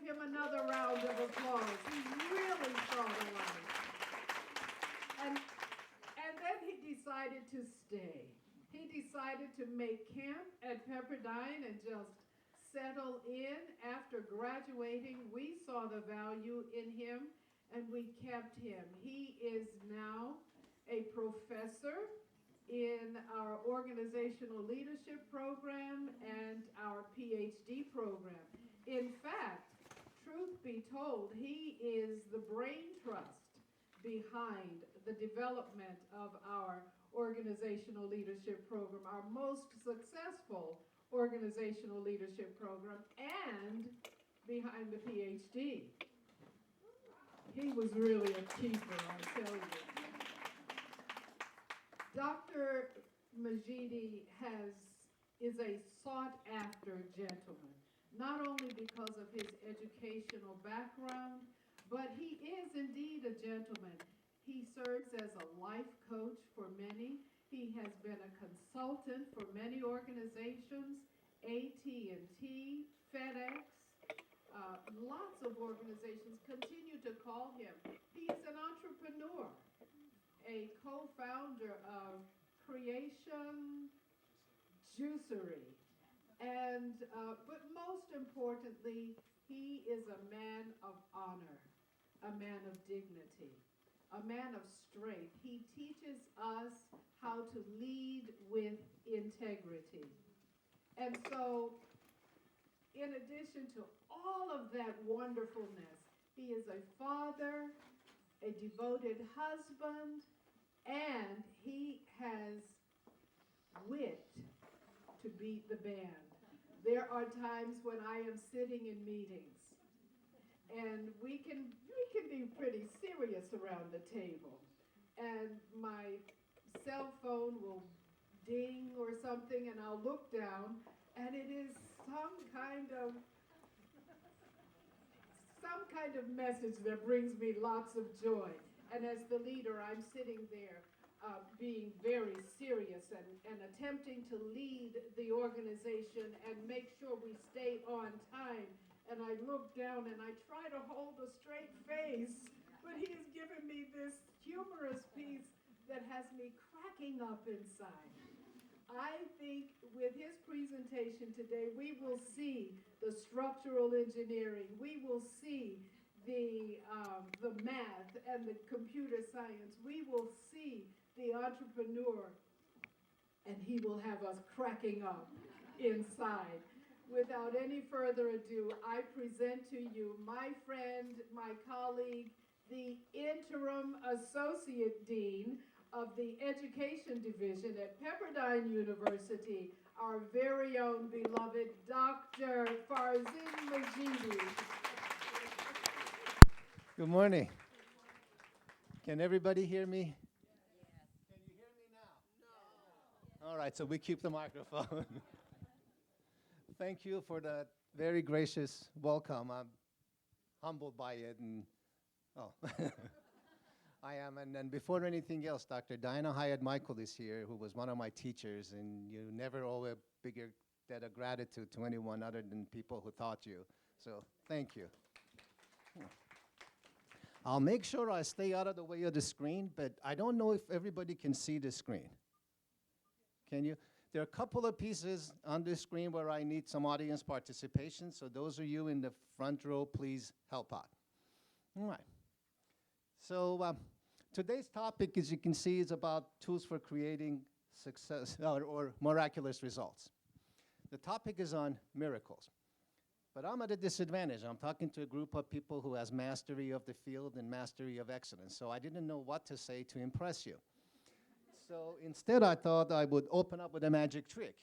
him another round of applause. He really saw the light. And then he decided to stay. He decided to make camp at Pepperdine and just settle in. After graduating, we saw the value in him and we kept him. He is now a professor in our organizational leadership program and our PhD program. In fact, truth be told, he is the brain trust behind the development of our organizational leadership program, our most successful organizational leadership program, and behind the PhD. He was really a keeper, I tell you. Dr. Madjidi is a sought-after gentleman, not only because of his educational background, but he is indeed a gentleman. He serves as a life coach for many. He has been a consultant for many organizations, AT&T, FedEx, lots of organizations continue to call him. He's an entrepreneur, a co-founder of Creation Juicery. And, but most importantly, he is a man of honor, a man of dignity, a man of strength. He teaches us how to lead with integrity. And so, in addition to all of that wonderfulness, he is a father, a devoted husband, and he has wit to beat the band. There are times when I am sitting in meetings, and we can be pretty serious around the table, and my cell phone will ding or something, and I'll look down, and it is some kind of message that brings me lots of joy. And as the leader, I'm sitting there being very serious and attempting to lead the organization and make sure we stay on time. And I look down and I try to hold a straight face, but he has given me this humorous piece that has me cracking up inside. I think with his presentation today, we will see the structural engineering, we will see the math and the computer science, we will see the entrepreneur, and he will have us cracking up inside. Without any further ado, I present to you my friend, my colleague, the interim associate dean of the Education Division at Pepperdine University, our very own beloved Dr. Farzin Madjidi. Good morning. Can everybody hear me? Yes. Can you hear me now? No. All right, so we keep the microphone. Thank you for the very gracious welcome. I'm humbled by it, and I am. And before anything else, Dr. Diana Hyatt-Michael is here, who was one of my teachers, and you never owe a bigger debt of gratitude to anyone other than people who taught you. So thank you. I'll make sure I stay out of the way of the screen, but I don't know if everybody can see the screen. Can you? There are a couple of pieces on the screen where I need some audience participation, so those of you in the front row, please help out. All right. So today's topic, as you can see, is about tools for creating success or miraculous results. The topic is on miracles. But I'm at a disadvantage. I'm talking to a group of people who has mastery of the field and mastery of excellence, so I didn't know what to say to impress you. So instead, I thought I would open up with a magic trick.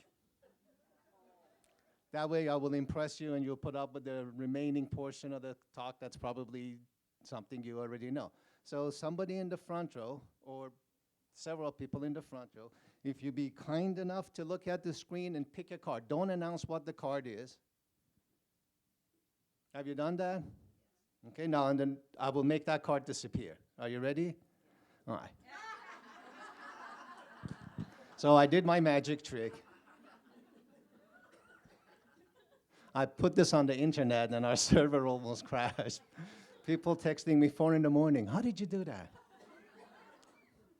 That way, I will impress you, and you'll put up with the remaining portion of the talk that's probably something you already know. So somebody in the front row, or several people in the front row, if you be kind enough to look at the screen and pick a card. Don't announce what the card is. Have you done that? Okay, now and then I will make that card disappear. Are you ready? All right. So I did my magic trick. I put this on the internet and our server almost crashed. People texting me 4 in the morning, how did you do that?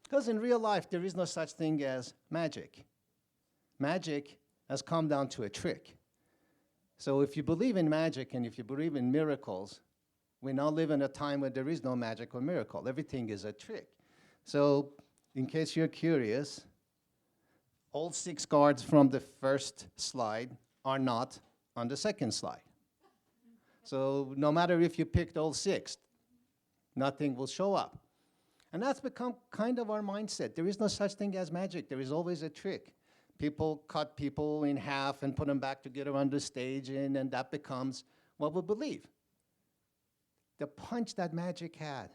Because in real life, there is no such thing as magic. Magic has come down to a trick. So if you believe in magic and if you believe in miracles, we now live in a time where there is no magic or miracle. Everything is a trick. So in case you're curious, all 6 cards from the first slide are not on the second slide. So no matter if you picked all 6, nothing will show up. And that's become kind of our mindset. There is no such thing as magic. There is always a trick. People cut people in half and put them back together on the stage, and that becomes what we believe. The punch that magic had,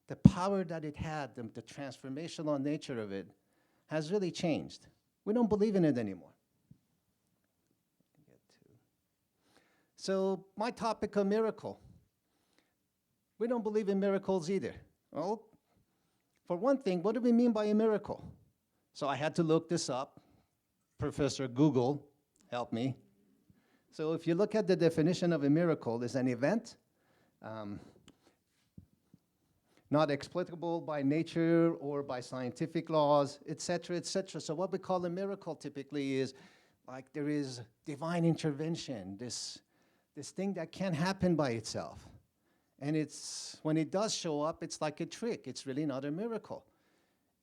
the power that it had, the transformational nature of it, has really changed. We don't believe in it anymore. So my topic, a miracle. We don't believe in miracles either. Well, for one thing, what do we mean by a miracle? So I had to look this up. Professor Google helped me. So if you look at the definition of a miracle, it's an event not explicable by nature or by scientific laws, et cetera, et cetera. So what we call a miracle typically is like there is divine intervention, this thing that can't happen by itself. And it's, when it does show up, it's like a trick. It's really not a miracle.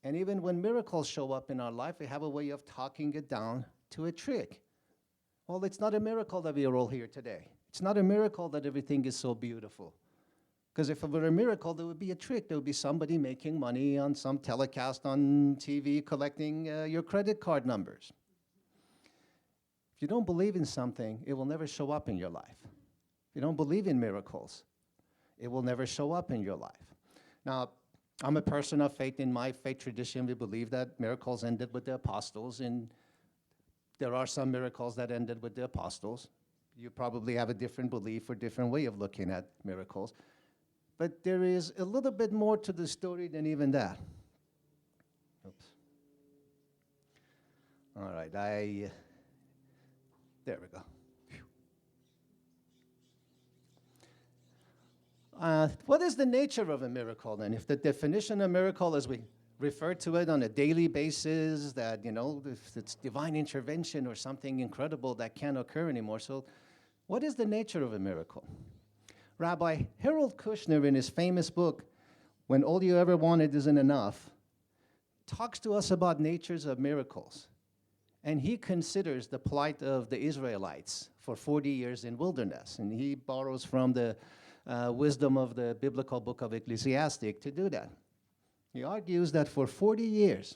And even when miracles show up in our life, we have a way of talking it down to a trick. Well, it's not a miracle that we are all here today. It's not a miracle that everything is so beautiful. Because if it were a miracle, there would be a trick. There would be somebody making money on some telecast on TV collecting your credit card numbers. If you don't believe in something, it will never show up in your life. If you don't believe in miracles, it will never show up in your life. Now, I'm a person of faith. In my faith tradition, we believe that miracles ended with the apostles, and there are some miracles that ended with the apostles. You probably have a different belief or different way of looking at miracles. But there is a little bit more to the story than even that. Oops. All right, there we go. What is the nature of a miracle then? If the definition of miracle as we refer to it on a daily basis, that, you know, if it's divine intervention or something incredible that can't occur anymore. So what is the nature of a miracle? Rabbi Harold Kushner, in his famous book, When All You Ever Wanted Isn't Enough, talks to us about natures of miracles. And he considers the plight of the Israelites for 40 years in wilderness. And he borrows from the wisdom of the biblical book of Ecclesiastic to do that. He argues that for 40 years,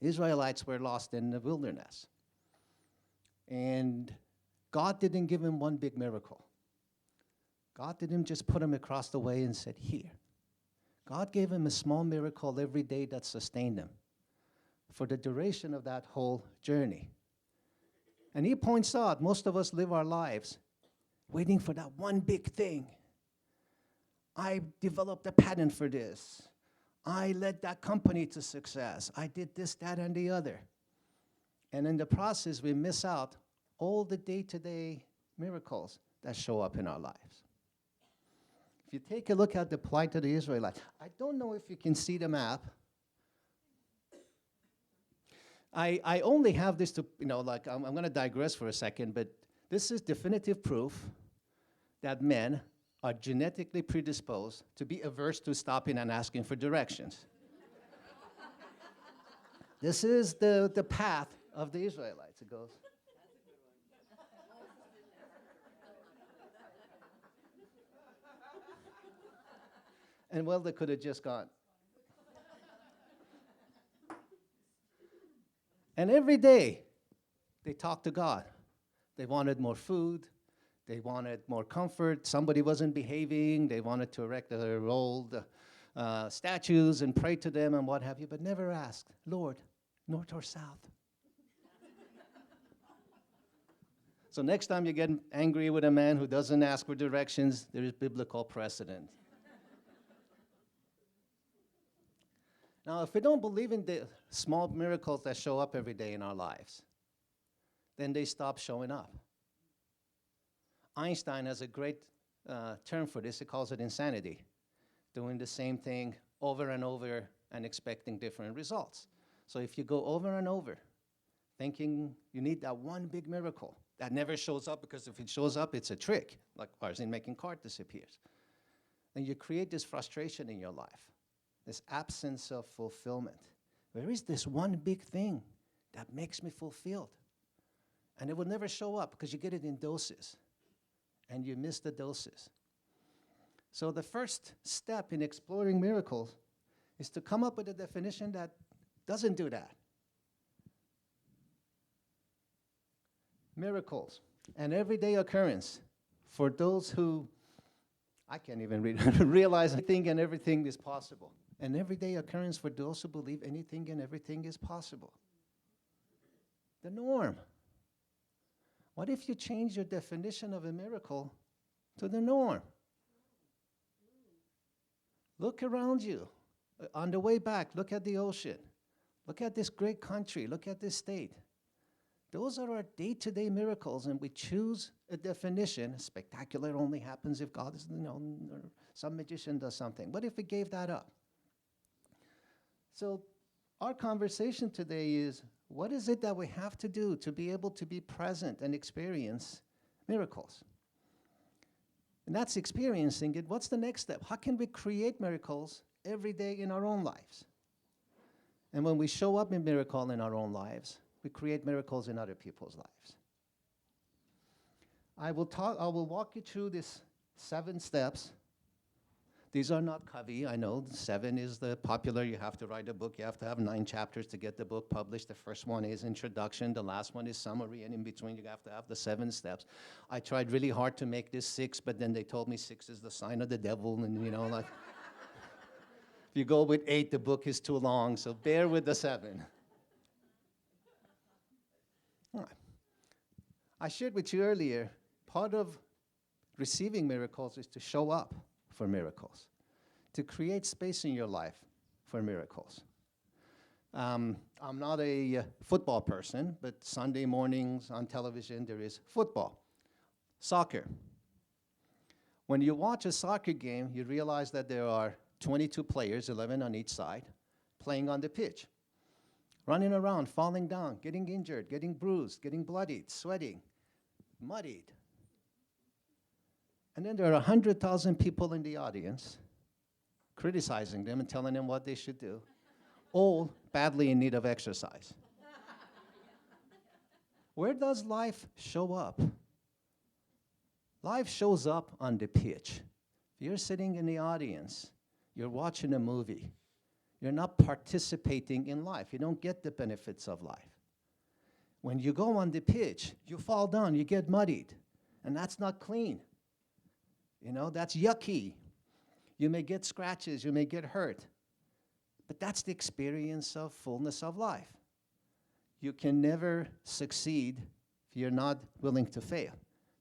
Israelites were lost in the wilderness. And God didn't give him one big miracle. God didn't just put him across the way and said, here. God gave him a small miracle every day that sustained him for the duration of that whole journey. And he points out most of us live our lives waiting for that one big thing. I developed a patent for this. I led that company to success. I did this, that, and the other. And in the process, we miss out all the day-to-day miracles that show up in our lives. If you take a look at the plight of the Israelites, I don't know if you can see the map. I only have this to, you know, like, I'm going to digress for a second, but this is definitive proof that men are genetically predisposed to be averse to stopping and asking for directions. This is the path of the Israelites. It goes. And well, they could have just gone. And every day, they talked to God. They wanted more food. They wanted more comfort. Somebody wasn't behaving. They wanted to erect their old statues and pray to them and what have you, but never asked, Lord, north or south? So next time you get angry with a man who doesn't ask for directions, there is biblical precedent. Now, if we don't believe in the small miracles that show up every day in our lives, then they stop showing up. Einstein has a great term for this. He calls it insanity, doing the same thing over and over and expecting different results. So if you go over and over, thinking you need that one big miracle that never shows up, because if it shows up, it's a trick, like ours in making card disappears. And you create this frustration in your life, this absence of fulfillment. Where is this one big thing that makes me fulfilled? And it will never show up because you get it in doses, and you miss the doses. So the first step in exploring miracles is to come up with a definition that doesn't do that. Miracles, an everyday occurrence for those who, I can't even realize anything and everything is possible. An everyday occurrence for those who believe anything and everything is possible. The norm. What if you change your definition of a miracle to the norm? Look around you. On the way back, look at the ocean. Look at this great country. Look at this state. Those are our day-to-day miracles, and we choose a definition. Spectacular only happens if God is, or some magician does something. What if we gave that up? So our conversation today is, what is it that we have to do to be able to be present and experience miracles? And that's experiencing it. What's the next step? How can we create miracles every day in our own lives? And when we show up in miracle in our own lives, we create miracles in other people's lives. I will walk you through these 7 steps. These are not Kavi, I know. 7 is the popular, you have to write a book, you have to have 9 chapters to get the book published. The first one is introduction, the last one is summary, and in between you have to have the 7 steps. I tried really hard to make this 6, but then they told me 6 is the sign of the devil, and like, if you go with 8, the book is too long, so bear with the 7. All right. I shared with you earlier, part of receiving miracles is to show up for miracles, to create space in your life for miracles. I'm not a football person, but Sunday mornings on television there is football, soccer. When you watch a soccer game, you realize that there are 22 players, 11 on each side, playing on the pitch, running around, falling down, getting injured, getting bruised, getting bloodied, sweating, muddied. And then there are 100,000 people in the audience criticizing them and telling them what they should do, all badly in need of exercise. Where does life show up? Life shows up on the pitch. If you're sitting in the audience, you're watching a movie, you're not participating in life. You don't get the benefits of life. When you go on the pitch, you fall down, you get muddied, and that's not clean. That's yucky. You may get scratches, you may get hurt, but that's the experience of fullness of life. You can never succeed if you're not willing to fail.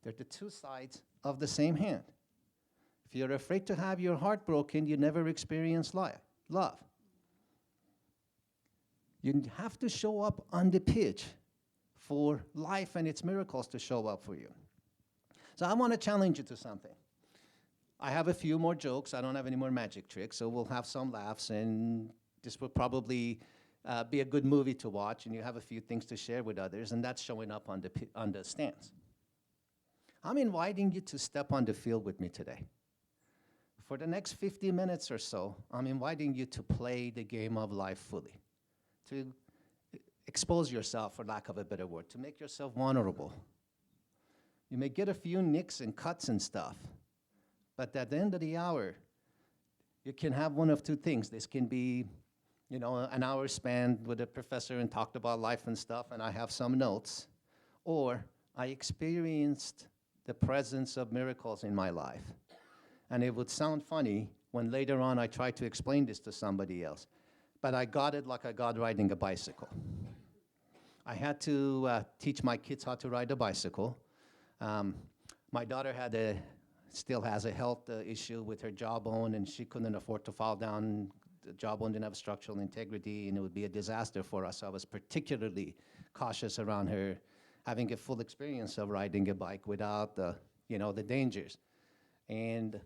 They're the 2 sides of the same hand. If you're afraid to have your heart broken, you never experience love. You have to show up on the pitch for life and its miracles to show up for you. So I want to challenge you to something. I have a few more jokes. I don't have any more magic tricks, so we'll have some laughs, and this will probably be a good movie to watch, and you have a few things to share with others, and that's showing up on the stands. I'm inviting you to step on the field with me today. For the next 50 minutes or so, I'm inviting you to play the game of life fully, to expose yourself, for lack of a better word, to make yourself vulnerable. You may get a few nicks and cuts and stuff, but at the end of the hour, you can have one of 2 things. This can be, an hour spent with a professor and talked about life and stuff, and I have some notes, or I experienced the presence of miracles in my life. And it would sound funny when later on I try to explain this to somebody else, but I got it like I got riding a bicycle. I had to teach my kids how to ride a bicycle. My daughter still has a health issue with her jawbone, and she couldn't afford to fall down. The jawbone didn't have structural integrity, and it would be a disaster for us. So I was particularly cautious around her having a full experience of riding a bike without the dangers. And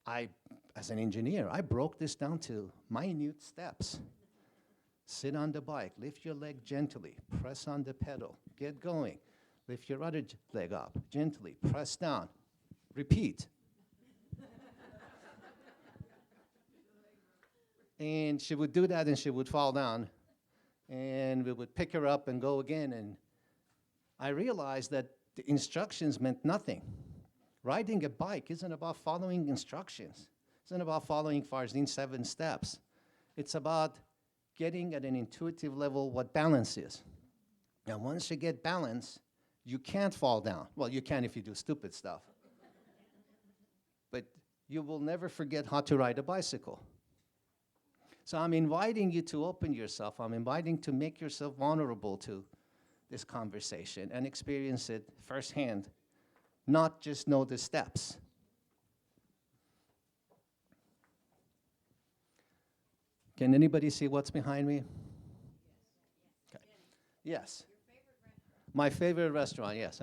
I, as an engineer, I broke this down to minute steps. Sit on the bike, lift your leg gently, press on the pedal, get going. Lift your other leg up, gently, press down, repeat. And she would do that and she would fall down. And we would pick her up and go again. And I realized that the instructions meant nothing. Riding a bike isn't about following instructions. It's not about following Farzine's 7 steps. It's about getting at an intuitive level what balance is. And once you get balance, you can't fall down. Well, you can if you do stupid stuff. But you will never forget how to ride a bicycle. So I'm inviting you to open yourself. I'm inviting to make yourself vulnerable to this conversation and experience it firsthand, not just know the steps. Can anybody see what's behind me? Okay. Yes. My favorite restaurant, yes.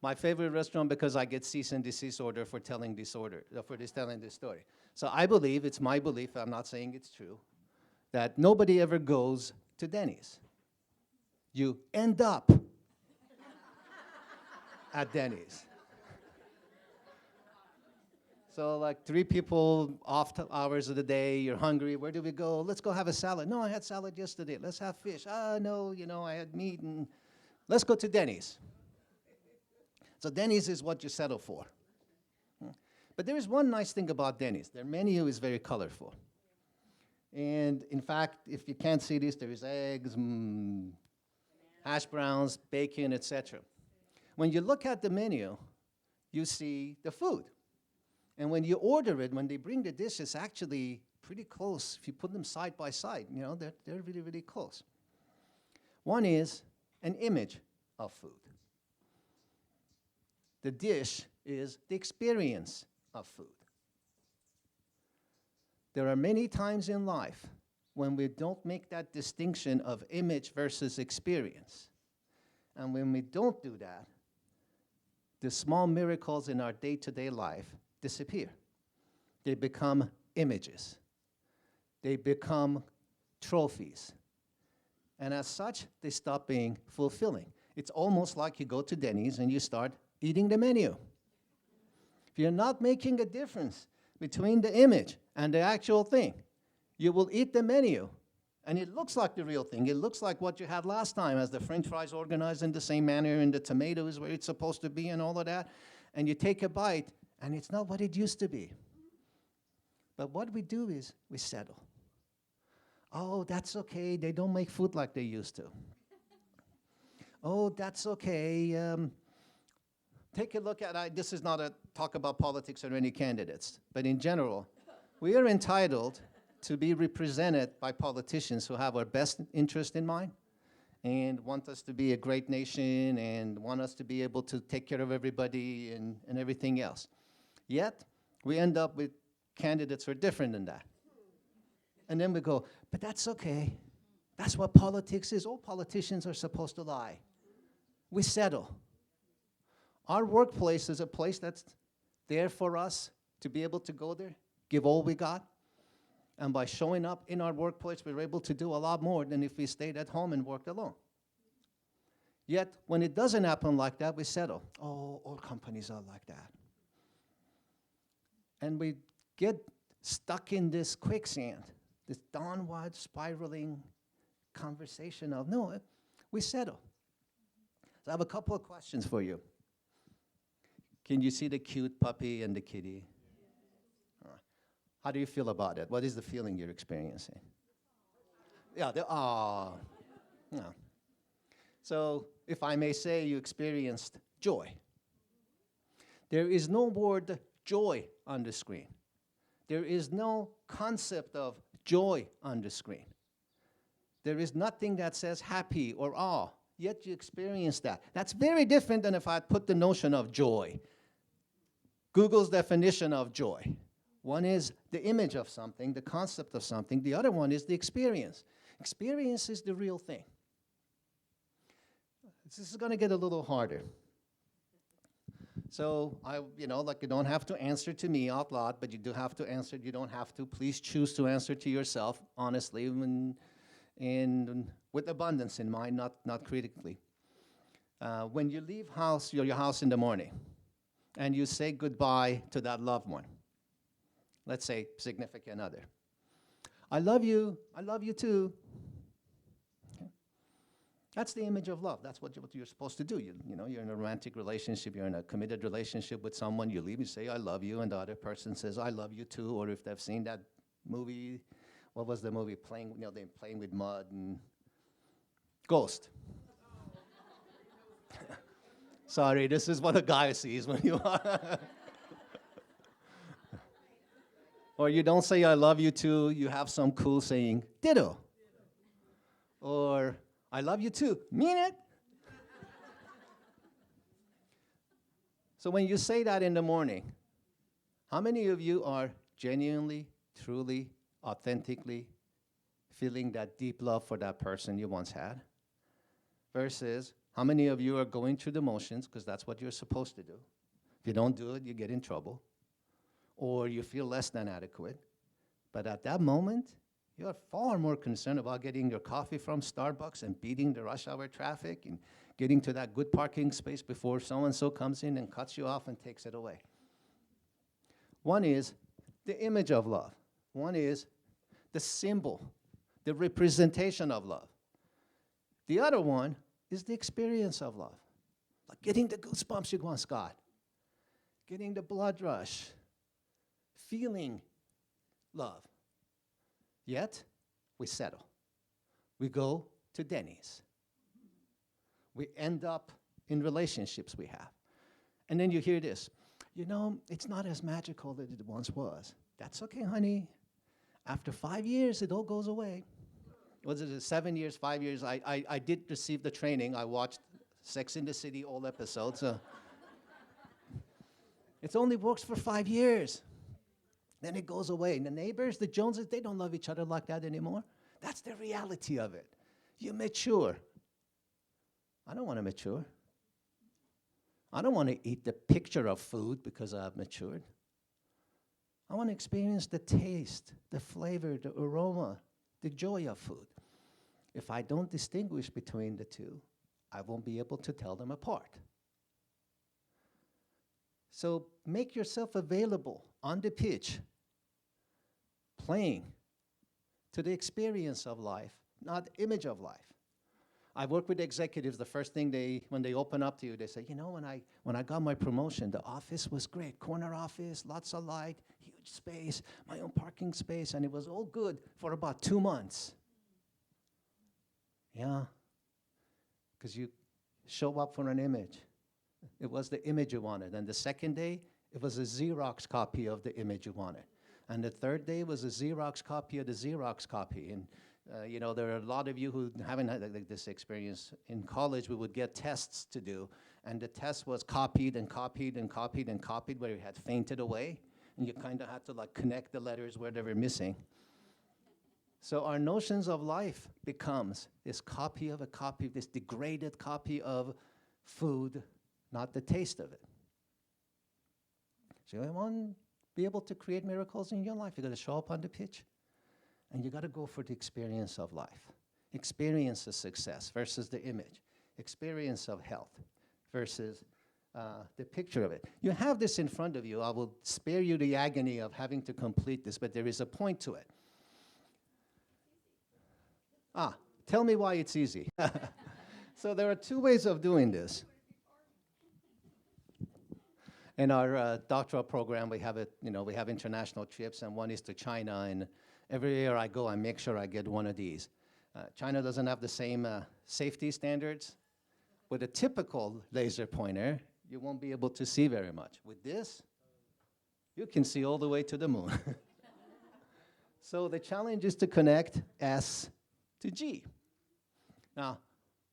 My favorite restaurant because I get cease and desist order for telling this story. So I believe, it's my belief, I'm not saying it's true, that nobody ever goes to Denny's. You end up at Denny's. So like 3 people off hours of the day, you're hungry, where do we go? Let's go have a salad. No, I had salad yesterday. Let's have fish. No, I had meat. And let's go to Denny's. So Denny's is what you settle for. But there is one nice thing about Denny's. Their menu is very colorful. And in fact, if you can't see this, there is eggs, hash browns, bacon, etc. When you look at the menu, you see the food. And when you order it, when they bring the dish, it's actually pretty close. If you put them side by side, they're really, really close. One is an image of food. The dish is the experience of food. There are many times in life when we don't make that distinction of image versus experience. And when we don't do that, the small miracles in our day-to-day life disappear. They become images. They become trophies. And as such, they stop being fulfilling. It's almost like you go to Denny's and you start eating the menu. If you're not making a difference between the image and the actual thing, you will eat the menu. And it looks like the real thing. It looks like what you had last time, as the French fries organized in the same manner and the tomatoes where it's supposed to be and all of that. And you take a bite, and it's not what it used to be. But what we do is we settle. Oh, that's okay. They don't make food like they used to. Oh, that's okay. Take a look at, this is not a talk about politics or any candidates, but in general, we are entitled to be represented by politicians who have our best interest in mind and want us to be a great nation and want us to be able to take care of everybody and everything else. Yet, we end up with candidates who are different than that. And then we go, but that's okay. That's what politics is. All politicians are supposed to lie. We settle. Our workplace is a place that's there for us to be able to go there, give all we got. And by showing up in our workplace, we're able to do a lot more than if we stayed at home and worked alone. Yet, when it doesn't happen like that, we settle. Oh, all companies are like that. And we get stuck in this quicksand, this downward spiraling conversation of, no, we settle. So I have a couple of questions for you. Can you see the cute puppy and the kitty? All right. How do you feel about it? What is the feeling you're experiencing? Yeah, yeah. So if I may say, you experienced joy. There is no word joy on the screen. There is no concept of joy on the screen. There is nothing that says happy or awe, yet you experience that. That's very different than if I put the notion of joy. Google's definition of joy. One is the image of something, the concept of something. The other one is the experience. Experience is the real thing. This is going to get a little harder. So like you don't have to answer to me out loud, but you do have to answer. You don't have to. Please choose to answer to yourself honestly and with abundance in mind, not critically. When you leave your house in the morning and you say goodbye to that loved one, let's say significant other, I love you too. Okay. That's the image of love. That's what you're supposed to do. You're in a romantic relationship, you're in a committed relationship with someone, you leave, you say, I love you, and the other person says, I love you too, or if they've seen that movie, what was the movie, they're playing with mud and Ghost. Sorry, this is what a guy sees when you are. Or you don't say I love you too, you have some cool saying, ditto. Or I love you too, mean it? So when you say that in the morning, how many of you are genuinely, truly, authentically feeling that deep love for that person you once had? Versus how many of you are going through the motions, because that's what you're supposed to do. If you don't do it, you get in trouble. Or you feel less than adequate. But at that moment, you're far more concerned about getting your coffee from Starbucks and beating the rush hour traffic and getting to that good parking space before so-and-so comes in and cuts you off and takes it away. One is the image of love. One is the symbol, the representation of love. The other one is the experience of love. Like getting the goosebumps you once got, getting the blood rush, feeling love. Yet, we settle. We go to Denny's. We end up in relationships we have. And then you hear this, it's not as magical as it once was. That's okay, honey. After 5 years, it all goes away. Was it 7 years, 5 years? I did receive the training. I watched Sex in the City, all episodes. It only works for 5 years. Then it goes away. And the neighbors, the Joneses, they don't love each other like that anymore. That's the reality of it. You mature. I don't want to mature. I don't want to eat the picture of food because I've matured. I want to experience the taste, the flavor, the aroma, the joy of food. If I don't distinguish between the two, I won't be able to tell them apart. So make yourself available on the pitch, playing to the experience of life, not the image of life. I work with executives, the first thing when they open up to you, they say, when I got my promotion, the office was great, corner office, lots of light, huge space, my own parking space, and it was all good for about 2 months. Yeah, because you show up for an image. It was the image you wanted. And the second day, it was a Xerox copy of the image you wanted. And the third day was a Xerox copy of the Xerox copy. And there are a lot of you who haven't had this experience. In college, we would get tests to do, and the test was copied and copied and copied and copied, where it had fainted away, and you kind of had to connect the letters where they were missing. So our notions of life becomes this copy of a copy, this degraded copy of food, not the taste of it. So you want to be able to create miracles in your life, you got to show up on the pitch. And you got to go for the experience of life. Experience of success versus the image. Experience of health versus the picture of it. You have this in front of you. I will spare you the agony of having to complete this, but there is a point to it. Tell me why it's easy. So there are 2 ways of doing this. In our doctoral program, we have we have international trips, and one is to China, and every year I go, I make sure I get one of these. China doesn't have the same safety standards. With a typical laser pointer, you won't be able to see very much. With this, you can see all the way to the moon. So the challenge is to connect S to G. Now,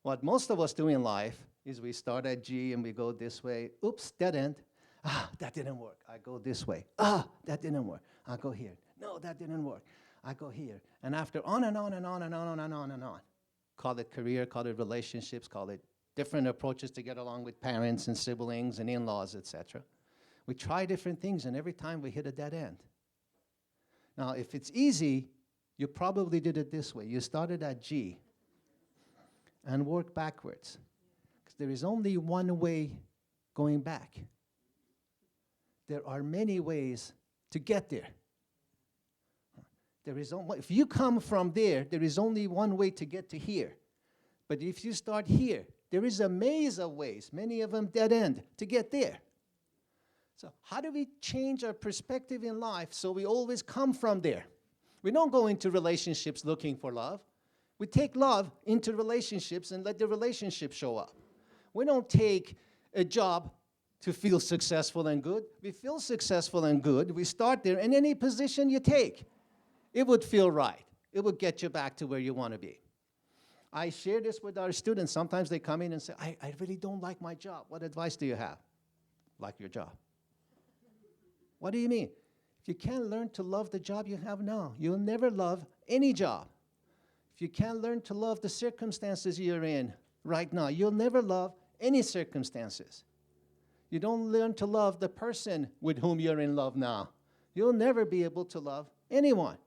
what most of us do in life is we start at G and we go this way. Oops, dead end. That didn't work. I go this way. That didn't work. I go here. No, that didn't work. I go here. And after on and on and on and on and on and on. Call it career, call it relationships, call it different approaches to get along with parents and siblings and in-laws, etc. We try different things, and every time we hit a dead end. Now, if it's easy, you probably did it this way. You started at G and worked backwards. Because there is only one way going back. There are many ways to get there. If you come from there, there is only one way to get to here. But if you start here, there is a maze of ways, many of them dead end, to get there. So how do we change our perspective in life so we always come from there? We don't go into relationships looking for love. We take love into relationships and let the relationship show up. We don't take a job to feel successful and good. We feel successful and good. We start there, and any position you take, it would feel right. It would get you back to where you want to be. I share this with our students. Sometimes they come in and say, I really don't like my job. What advice do you have? Like your job. What do you mean? If you can't learn to love the job you have now, you'll never love any job. If you can't learn to love the circumstances you're in right now, you'll never love any circumstances. You don't learn to love the person with whom you're in love now, you'll never be able to love anyone.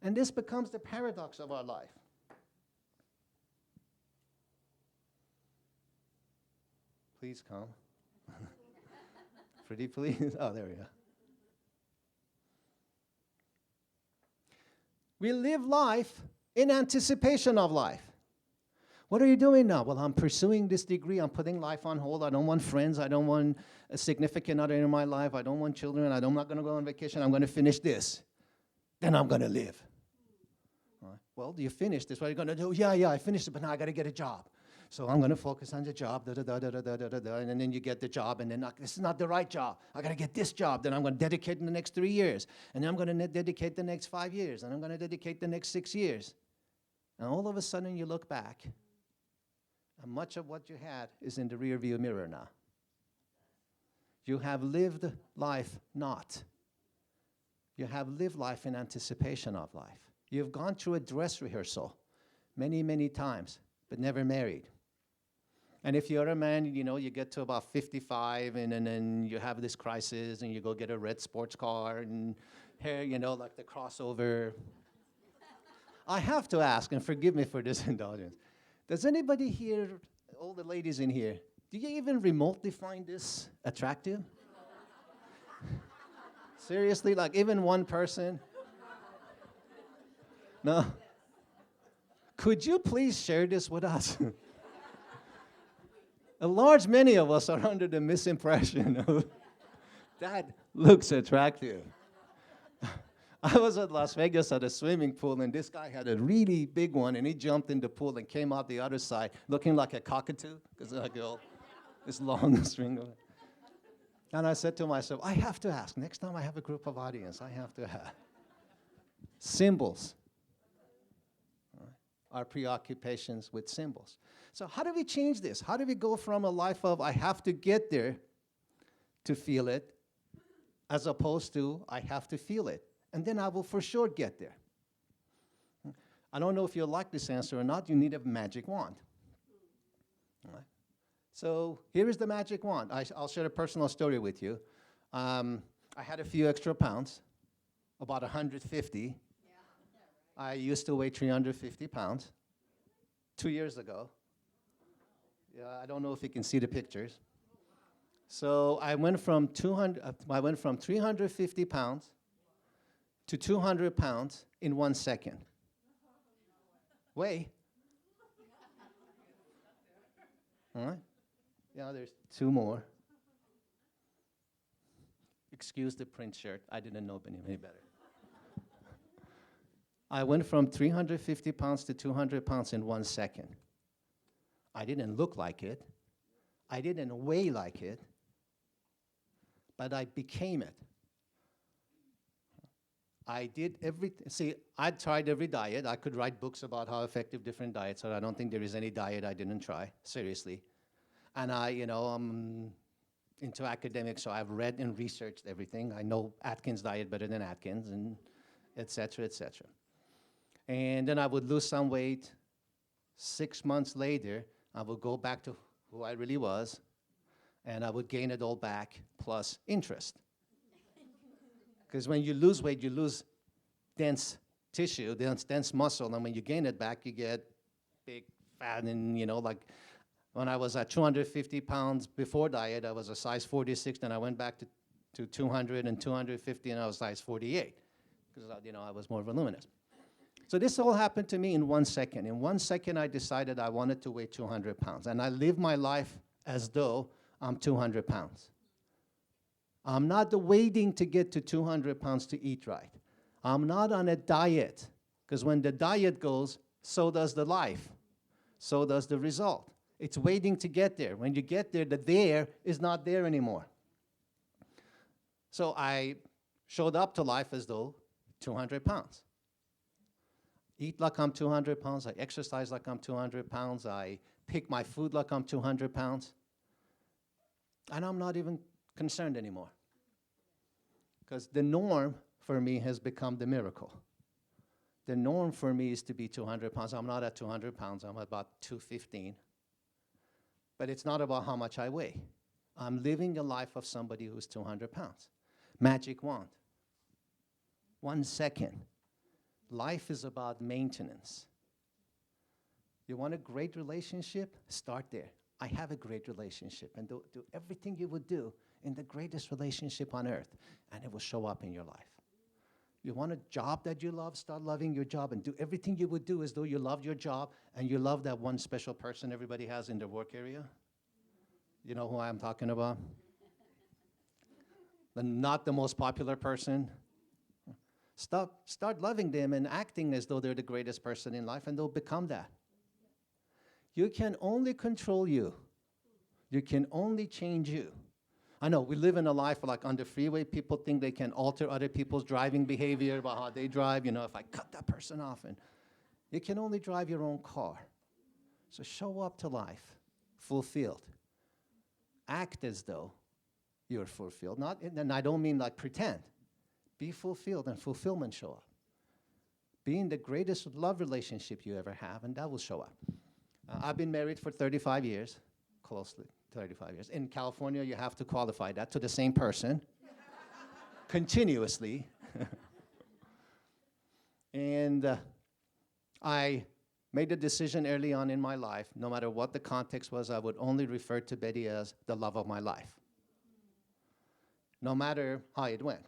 And this becomes the paradox of our life. Please come. Pretty please. Oh, there we go. We live life in anticipation of life. What are you doing now? Well, I'm pursuing this degree. I'm putting life on hold. I don't want friends. I don't want a significant other in my life. I don't want children. I'm not going to go on vacation. I'm going to finish this. Then I'm going to live. Right. Well, you finished this. What are you going to do? Yeah, I finished it, but now I got to get a job. So I'm going to focus on the job, and then you get the job, and then this is not the right job. I got to get this job. Then I'm going to dedicate in the next 3 years, and then I'm going to dedicate the next 5 years, and I'm going to dedicate the next 6 years. And all of a sudden you look back, and much of what you had is in the rearview mirror now. You have lived life not. You have lived life in anticipation of life. You've gone through a dress rehearsal many, many times, but never married. And if you're a man, you get to about 55, and then you have this crisis, and you go get a red sports car, and hair, like the crossover. I have to ask, and forgive me for this indulgence, does anybody here, all the ladies in here, do you even remotely find this attractive? Seriously, like even one person? No? Could you please share this with us? A large many of us are under the misimpression of that looks attractive. I was at Las Vegas at a swimming pool, and this guy had a really big one, and he jumped in the pool and came out the other side looking like a cockatoo, because like this long string of it. And I said to myself, I have to ask, next time I have a group of audience, I have to have symbols. Our preoccupations with symbols. So how do we change this? How do we go from a life of I have to get there to feel it, as opposed to I have to feel it, and then I will for sure get there? I don't know if you'll like this answer or not. You need a magic wand. All right. So here is the magic wand. I'll share a personal story with you. I had a few extra pounds, about 150. I used to weigh 350 pounds 2 years ago. Yeah, I don't know if you can see the pictures. So I went from 350 pounds to 200 pounds in 1 second. Weigh. All right. Yeah, there's 2 more. Excuse the print shirt. I didn't know any better. I went from 350 pounds to 200 pounds in 1 second. I didn't look like it. I didn't weigh like it. But I became it. I did everything. See, I tried every diet. I could write books about how effective different diets are. I don't think there is any diet I didn't try, seriously. And I'm into academics, so I've read and researched everything. I know Atkins' diet better than Atkins, and et cetera, et cetera. And then I would lose some weight. 6 months later, I would go back to who I really was, and I would gain it all back plus interest. Because when you lose weight, you lose dense tissue, dense muscle, and when you gain it back, you get big, fat, and like when I was at 250 pounds before diet, I was a size 46, then I went back to 200 and 250, and I was size 48, because I was more voluminous. So this all happened to me in 1 second. In 1 second, I decided I wanted to weigh 200 pounds, and I live my life as though I'm 200 pounds. I'm not waiting to get to 200 pounds to eat right. I'm not on a diet, because when the diet goes, so does the life. So does the result. It's waiting to get there. When you get there, the there is not there anymore. So I showed up to life as though 200 pounds. Eat like I'm 200 pounds. I exercise like I'm 200 pounds. I pick my food like I'm 200 pounds. And I'm not even concerned anymore. Because the norm for me has become the miracle. The norm for me is to be 200 pounds. I'm not at 200 pounds. I'm about 215. But it's not about how much I weigh. I'm living a life of somebody who's 200 pounds. Magic wand. 1 second. Life is about maintenance. You want a great relationship? Start there. I have a great relationship. And do everything you would do in the greatest relationship on earth, and it will show up in your life. You want a job that you love? Start loving your job and do everything you would do as though you loved your job and you love that one special person everybody has in their work area. You know who I'm talking about? Not the most popular person. Start loving them and acting as though they're the greatest person in life, and they'll become that. You can only control you. You can only change you. I know we live in a life like on the freeway, people think they can alter other people's driving behavior about how they drive. If I cut that person off, and you can only drive your own car. So show up to life fulfilled. Act as though you're fulfilled. And I don't mean like pretend. Be fulfilled, and fulfillment show up. Be in the greatest love relationship you ever have, and that will show up. I've been married for 35 years, closely 35 years. In California, you have to qualify that to the same person continuously. And I made a decision early on in my life, no matter what the context was, I would only refer to Betty as the love of my life, no matter how it went.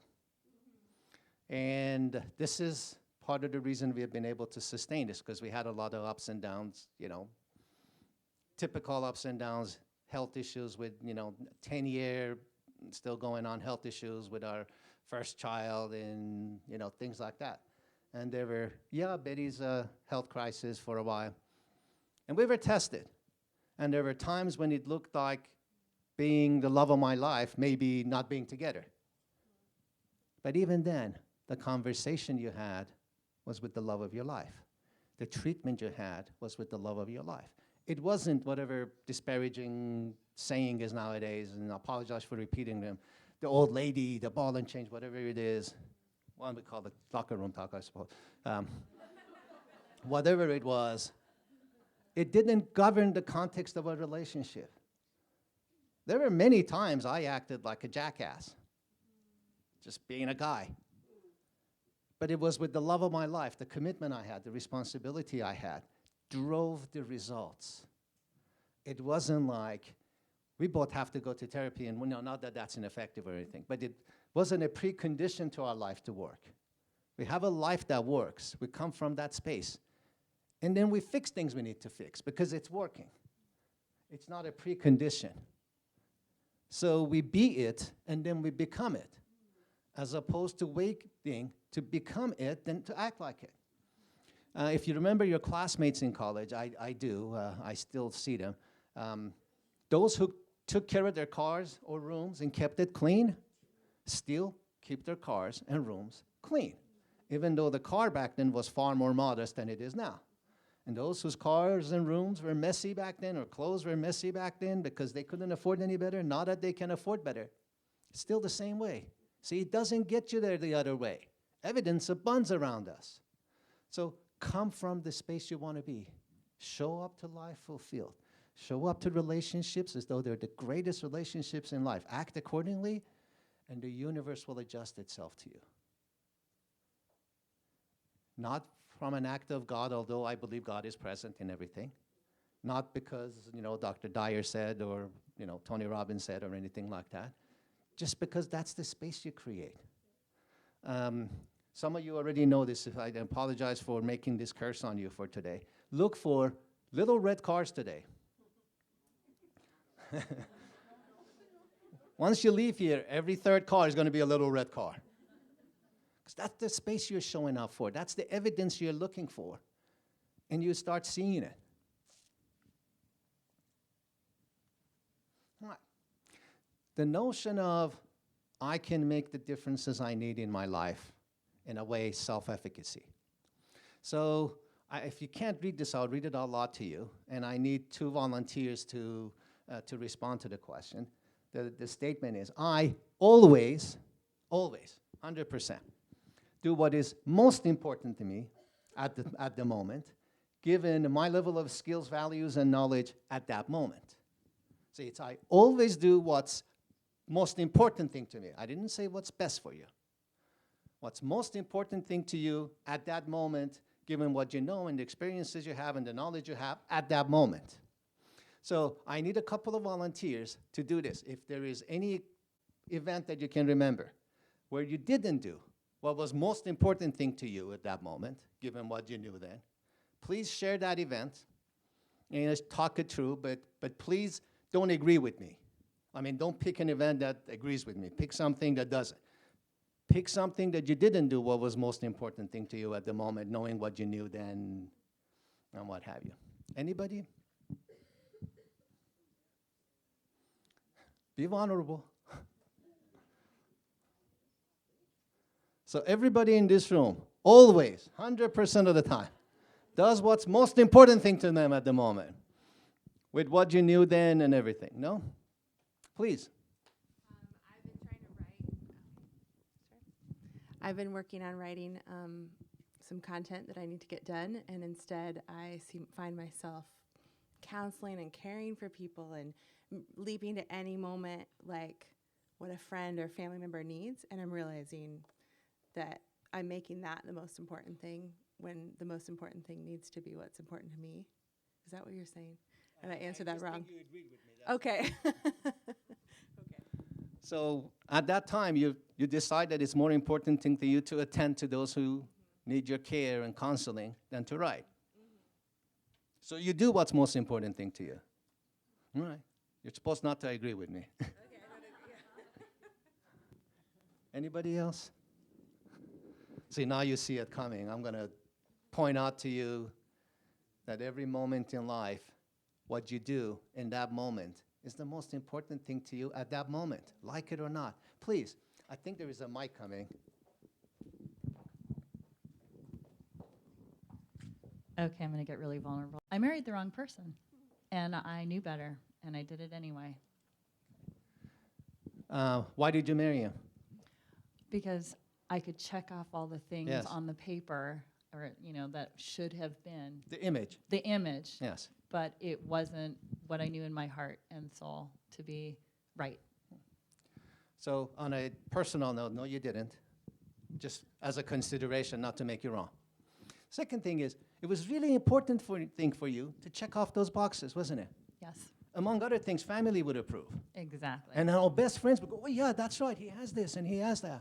And this is part of the reason we have been able to sustain this, because we had a lot of ups and downs, typical ups and downs, health issues with, 10-year still going on health issues with our first child and, things like that. And there were, Betty's health crisis for a while. And we were tested. And there were times when it looked like being the love of my life, maybe not being together. But even then, the conversation you had was with the love of your life. The treatment you had was with the love of your life. It wasn't whatever disparaging saying is nowadays, and I apologize for repeating them. The old lady, the ball and change, whatever it is. Well, we call it locker room talk, I suppose. Whatever it was, it didn't govern the context of a relationship. There were many times I acted like a jackass, just being a guy. But it was with the love of my life, the commitment I had, the responsibility I had, drove the results. It wasn't like, we both have to go to therapy, and not that that's ineffective or anything, but it wasn't a precondition to our life to work. We have a life that works. We come from that space. And then we fix things we need to fix because it's working. It's not a precondition. So we be it, and then we become it, as opposed to waiting to become it, then to act like it. If you remember your classmates in college, I do, I still see them. Those who took care of their cars or rooms and kept it clean, still keep their cars and rooms clean, even though the car back then was far more modest than it is now. And those whose cars and rooms were messy back then, or clothes were messy back then because they couldn't afford any better, now that they can afford better, it's still the same way. See, it doesn't get you there the other way. Evidence abounds around us. So come from the space you want to be. Show up to life fulfilled. Show up to relationships as though they're the greatest relationships in life. Act accordingly, and the universe will adjust itself to you. Not from an act of God, although I believe God is present in everything. Not because, Dr. Dyer said or, Tony Robbins said or anything like that. Just because that's the space you create. Some of you already know this. I apologize for making this curse on you for today. Look for little red cars today. Once you leave here, every third car is going to be a little red car. Because that's the space you're showing up for. That's the evidence you're looking for. And you start seeing it. All right. The notion of I can make the differences I need in my life, in a way, self-efficacy. So if you can't read this, I'll read it out loud to you. And I need 2 volunteers to respond to the question. The statement is, I always, 100%, do what is most important to me at the moment, given my level of skills, values, and knowledge at that moment. See, it's I always do what's most important thing to me. I didn't say what's best for you. What's most important thing to you at that moment, given what you know and the experiences you have and the knowledge you have at that moment. So I need a couple of volunteers to do this. If there is any event that you can remember where you didn't do what was most important thing to you at that moment, given what you knew then, please share that event and let's talk it through, but please don't agree with me. I mean, don't pick an event that agrees with me. Pick something that doesn't. Pick something that you didn't do what was most important thing to you at the moment, knowing what you knew then and what have you. Anybody? Be vulnerable. So everybody in this room, always, 100% of the time, does what's most important thing to them at the moment, with what you knew then and everything. No? Please. I've been working on writing some content that I need to get done, and instead I find myself counseling and caring for people and leaping to any moment like what a friend or family member needs, and I'm realizing that I'm making that the most important thing when the most important thing needs to be what's important to me. Is that what you're saying? And I answered that wrong. You agreed with me. Okay. So at that time, you decide that it's more important thing to you to attend to those who need your care and counseling than to write. So you do what's most important thing to you. All right. You're supposed not to agree with me. Okay, I don't agree. Anybody else? See, now you see it coming. I'm going to point out to you that every moment in life, what you do in that moment is the most important thing to you at that moment, like it or not. Please, I think there is a mic coming. Okay, I'm going to get really vulnerable. I married the wrong person, and I knew better, and I did it anyway. Why did you marry him? Because I could check off all the things Yes. on the paper, or that should have been The image. the image, Yes. but it wasn't what I knew in my heart and soul to be right. So on a personal note, no, you didn't. Just as a consideration, not to make you wrong. Second thing is, it was really important thing for you to check off those boxes, wasn't it? Yes, Among other things, family would approve. exactly. And our best friends would go, oh yeah, that's right, he has this and he has that.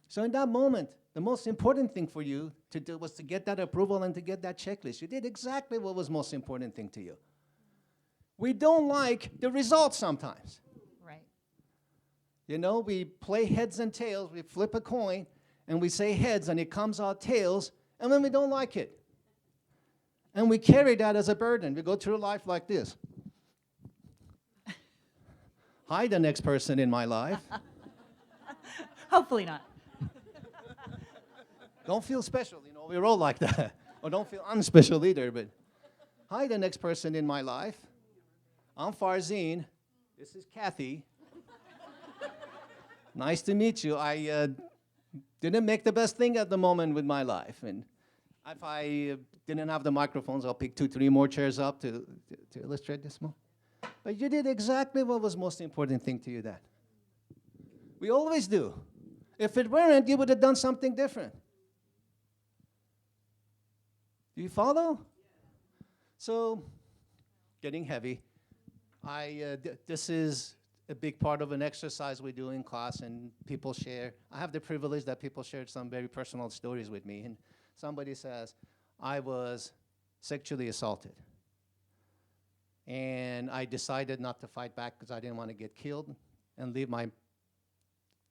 So in that moment, the most important thing for you to do was to get that approval and to get that checklist. You did exactly what was most important thing to you. We don't like the results sometimes. Right. We play heads and tails, we flip a coin, and we say heads, and it comes out tails, and then we don't like it. And we carry that as a burden. We go through life like this. Hi, the next person in my life. Hopefully not. Don't feel special, we're all like that. Or don't feel unspecial either, but hi, the next person in my life. I'm Farzine. This is Kathy. Nice to meet you. I didn't make the best thing at the moment with my life. And if I didn't have the microphones, I'll pick 2, 3 more chairs up to illustrate this more. But you did exactly what was most important thing to you then. We always do. If it weren't, you would have done something different. Do you follow? So, getting heavy. This is a big part of an exercise we do in class, and people share. I have the privilege that people shared some very personal stories with me. And somebody says, I was sexually assaulted. And I decided not to fight back because I didn't want to get killed and leave my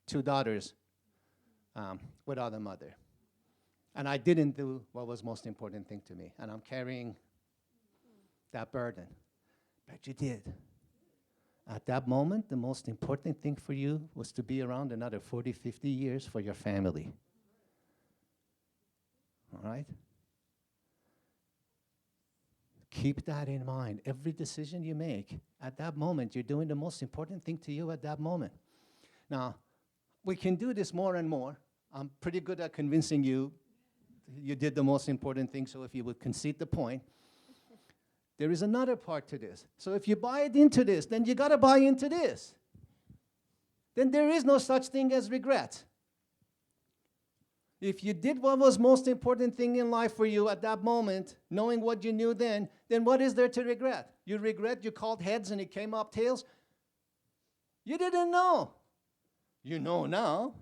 2 daughters without a mother. And I didn't do what was most important thing to me. And I'm carrying that burden. But you did. At that moment, the most important thing for you was to be around another 40, 50 years for your family. All right? Keep that in mind. Every decision you make, at that moment, you're doing the most important thing to you at that moment. Now, we can do this more and more. I'm pretty good at convincing you you did the most important thing, so if you would concede the point. There is another part to this. So if you buy into this, then you got to buy into this. Then there is no such thing as regret. If you did what was most important thing in life for you at that moment, knowing what you knew then what is there to regret? You regret you called heads and it came up tails? You didn't know. You know now.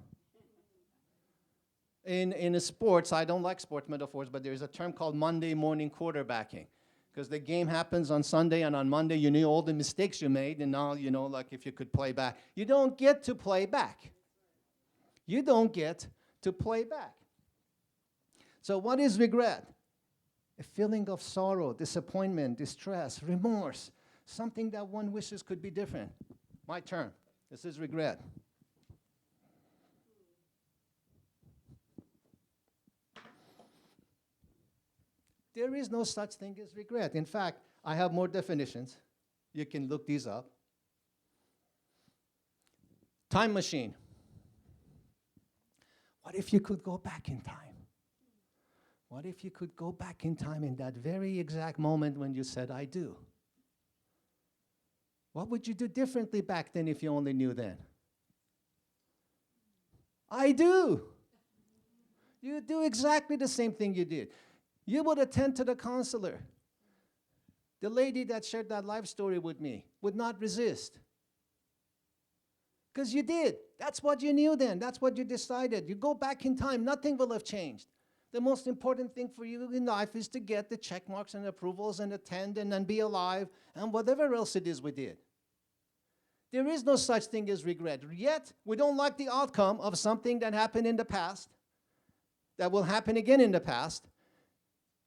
In sports, I don't like sports metaphors, but there's a term called Monday morning quarterbacking. Because the game happens on Sunday, and on Monday you knew all the mistakes you made, and now you know, like if you could play back. You don't get to play back. You don't get to play back. So what is regret? A feeling of sorrow, disappointment, distress, remorse, something that one wishes could be different. My turn. This is regret. There is no such thing as regret. In fact, I have more definitions. You can look these up. Time machine. What if you could go back in time? What if you could go back in time in that very exact moment when you said, I do? What would you do differently back then if you only knew then? I do. You do exactly the same thing you did. You would attend to the counselor. The lady that shared that life story with me would not resist. Because you did. That's what you knew then. That's what you decided. You go back in time, nothing will have changed. The most important thing for you in life is to get the check marks and approvals and attend and then be alive and whatever else it is we did. There is no such thing as regret. Yet, we don't like the outcome of something that happened in the past, that will happen again in the past,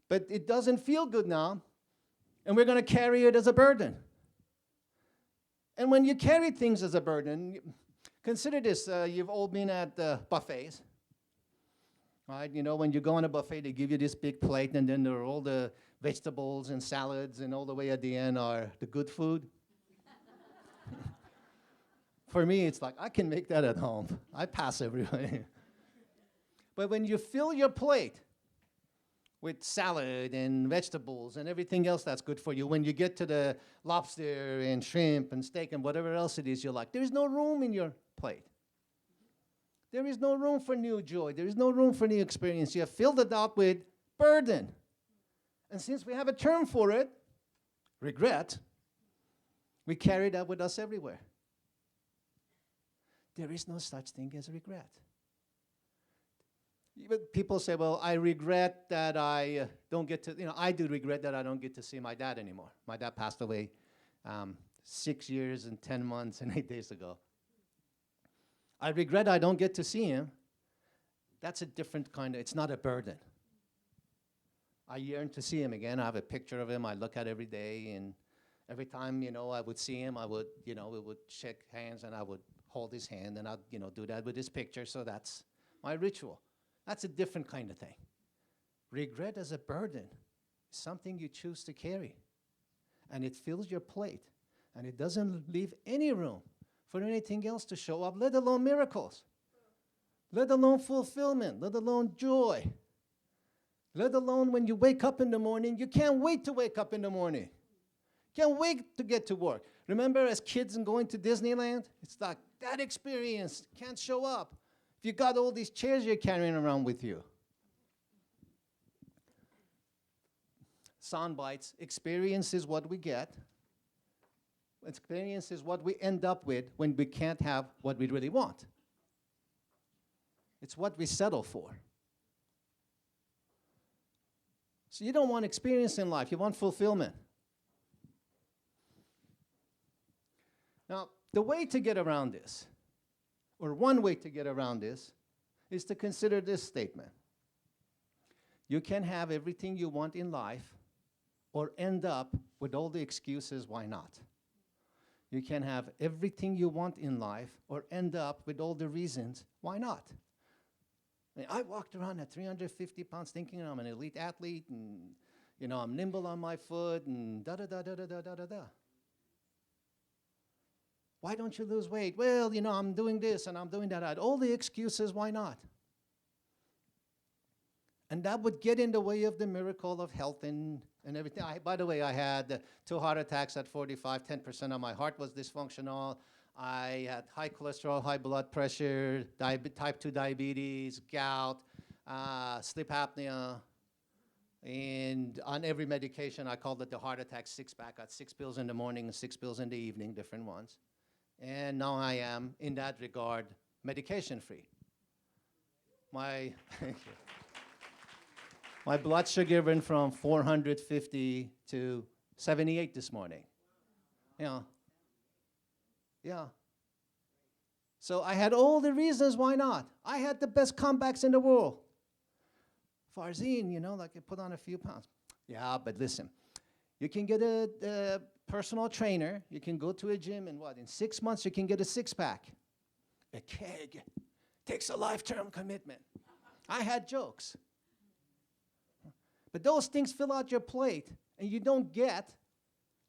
but it doesn't feel good now, and we're going to carry it as a burden. And when you carry things as a burden, consider this. You've all been at buffets, right? You know, when you go on a buffet, they give you this big plate, and then there are all the vegetables and salads, and all the way at the end are the good food. For me, it's like, I can make that at home. I pass everywhere. But when you fill your plate with salad and vegetables and everything else that's good for you, when you get to the lobster and shrimp and steak and whatever else it is you like, there's no room in your plate. There is no room for new joy. There is no room for new experience. You have filled it up with burden. And since we have a term for it, regret, we carry that with us everywhere. There is no such thing as regret. People say, well, I regret that I don't get to, I do regret that I don't get to see my dad anymore. My dad passed away 6 years and 10 months and 8 days ago. I regret I don't get to see him. That's a different kind of, it's not a burden. I yearn to see him again. I have a picture of him I look at every day, and every time, I would see him, I would, we would shake hands, and I would hold his hand, and I'd, do that with his picture, so that's my ritual. That's a different kind of thing. Regret as a burden is something you choose to carry. And it fills your plate. And it doesn't leave any room for anything else to show up, let alone miracles. Let alone fulfillment. Let alone joy. Let alone when you wake up in the morning, you can't wait to wake up in the morning. Can't wait to get to work. Remember as kids and going to Disneyland? It's like that experience can't show up if you got all these chairs you're carrying around with you. Sound bites. Experience is what we get. Experience is what we end up with when we can't have what we really want. It's what we settle for. So you don't want experience in life, you want fulfillment. Now, the way to get around this, or one way to get around this, is to consider this statement. You can have everything you want in life, or end up with all the excuses why not. You can have everything you want in life, or end up with all the reasons why not. I mean, I walked around at 350 pounds thinking I'm an elite athlete, and I'm nimble on my foot, and da-da-da-da-da-da-da-da. Why don't you lose weight? Well, I'm doing this and I'm doing that. All the excuses, why not? And that would get in the way of the miracle of health and everything. By the way, I had 2 heart attacks at 45, 10% of my heart was dysfunctional. I had high cholesterol, high blood pressure, type 2 diabetes, gout, sleep apnea. And on every medication, I called it the heart attack 6-pack. I got 6 pills in the morning and 6 pills in the evening, different ones. And now I am, in that regard, medication-free. My blood sugar went from 450 to 78 this morning. Yeah. So I had all the reasons why not. I had the best comebacks in the world. Farzine, I put on a few pounds. Yeah, but listen, you can get a personal trainer. You can go to a gym, and in 6 months you can get a 6-pack. A keg takes a lifetime commitment. I had jokes. But those things fill out your plate, and you don't get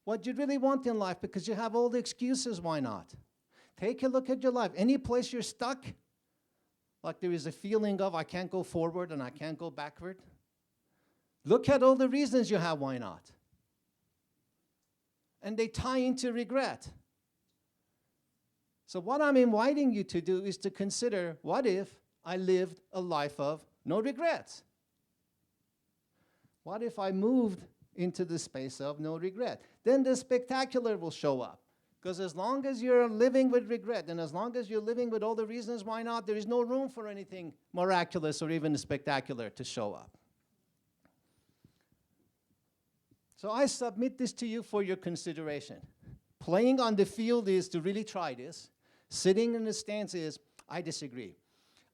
what you really want in life because you have all the excuses why not. Take a look at your life. Any place you're stuck, like there is a feeling of I can't go forward and I can't go backward. Look at all the reasons you have why not. And they tie into regret. So what I'm inviting you to do is to consider, what if I lived a life of no regrets? What if I moved into the space of no regret? Then the spectacular will show up. Because as long as you're living with regret, and as long as you're living with all the reasons why not, there is no room for anything miraculous or even spectacular to show up. So I submit this to you for your consideration. Playing on the field is to really try this. Sitting in the stance is, I disagree.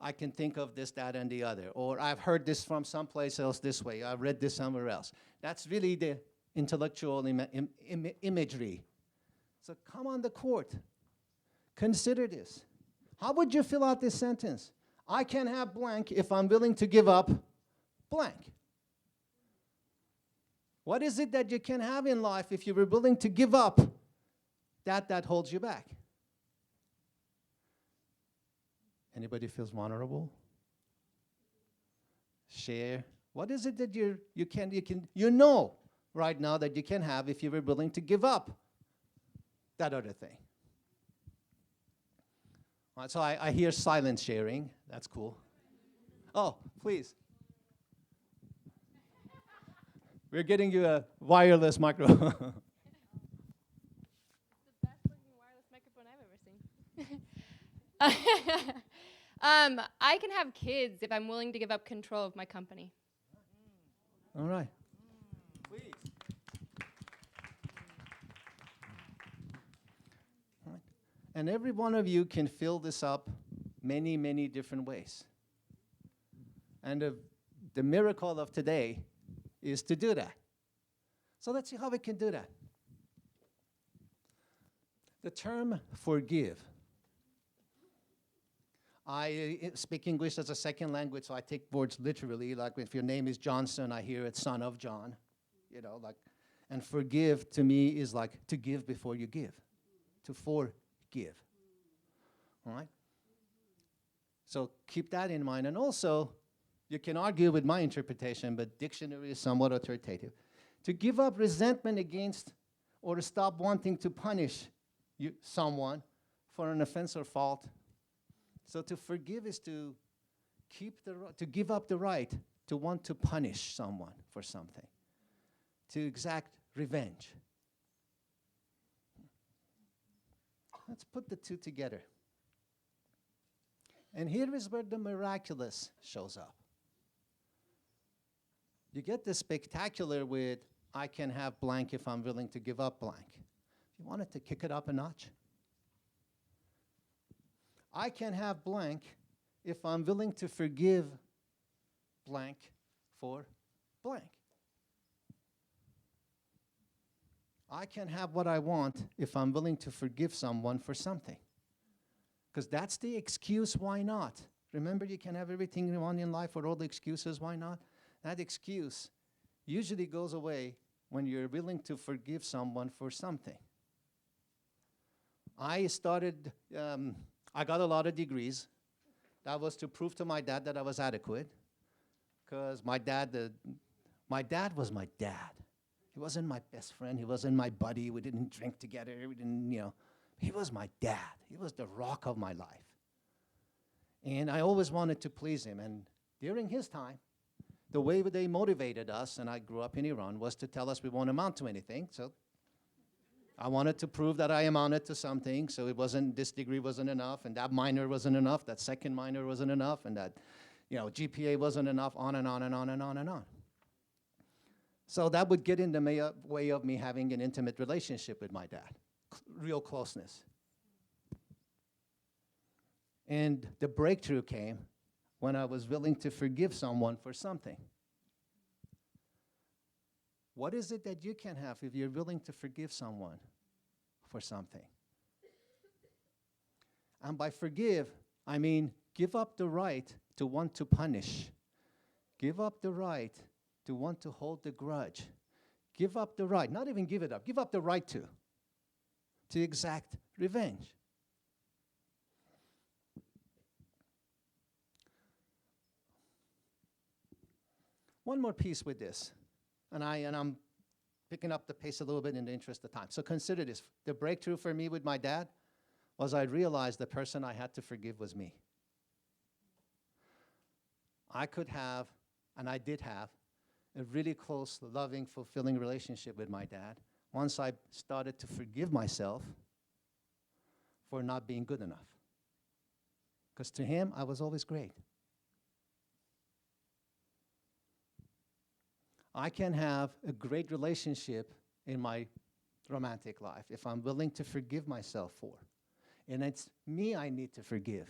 I can think of this, that, and the other. Or I've heard this from someplace else this way. I've read this somewhere else. That's really the intellectual imagery. So come on the court. Consider this. How would you fill out this sentence? I can have blank if I'm willing to give up blank. What is it that you can have in life if you were willing to give up that holds you back? Anybody feels vulnerable? Share. What is it that you know right now that you can have if you were willing to give up that other thing? All right, so I hear silent sharing. That's cool. Oh, please. We're getting you a wireless microphone. The best working wireless microphone I've ever seen. I can have kids if I'm willing to give up control of my company. All right. Please. All right. And every one of you can fill this up many, many different ways. And the miracle of today is to do that. So let's see how we can do that. The term forgive. I speak English as a second language, so I take words literally. Like if your name is Johnson, I hear it's son of John. And forgive to me is like to give before you give. To forgive. All right? So keep that in mind. And also, you can argue with my interpretation, but dictionary is somewhat authoritative. To give up resentment against or to stop wanting to punish someone for an offense or fault. So to forgive is to to give up the right to want to punish someone for something, to exact revenge. Let's put the two together. And here is where the miraculous shows up. You get the spectacular with, I can have blank if I'm willing to give up blank. If you wanted to kick it up a notch, I can have blank if I'm willing to forgive blank for blank. I can have what I want if I'm willing to forgive someone for something. Because that's the excuse, why not? Remember, you can have everything you want in life with all the excuses, why not? That excuse usually goes away when you're willing to forgive someone for something. I got a lot of degrees. That was to prove to my dad that I was adequate. Because my dad was my dad. He wasn't my best friend. He wasn't my buddy. We didn't drink together. We didn't, he was my dad. He was the rock of my life. And I always wanted to please him. And during his time, the way they motivated us, and I grew up in Iran, was to tell us we won't amount to anything. So I wanted to prove that I amounted to something. So this degree wasn't enough, and that minor wasn't enough, that second minor wasn't enough, and that, GPA wasn't enough, on and on and on and on and on. So that would get in the way of me having an intimate relationship with my dad, real closeness. And the breakthrough came when I was willing to forgive someone for something. What is it that you can have if you're willing to forgive someone for something? And by forgive, I mean give up the right to want to punish. Give up the right to want to hold the grudge. Give up the right, not even give it up, give up the right to exact revenge. One more piece with this, and I'm picking up the pace a little bit in the interest of time. So consider this. The breakthrough for me with my dad was I realized the person I had to forgive was me. I could have, and I did have, a really close, loving, fulfilling relationship with my dad once I started to forgive myself for not being good enough. Because to him, I was always great. I can have a great relationship in my romantic life if I'm willing to forgive myself for. And it's me I need to forgive.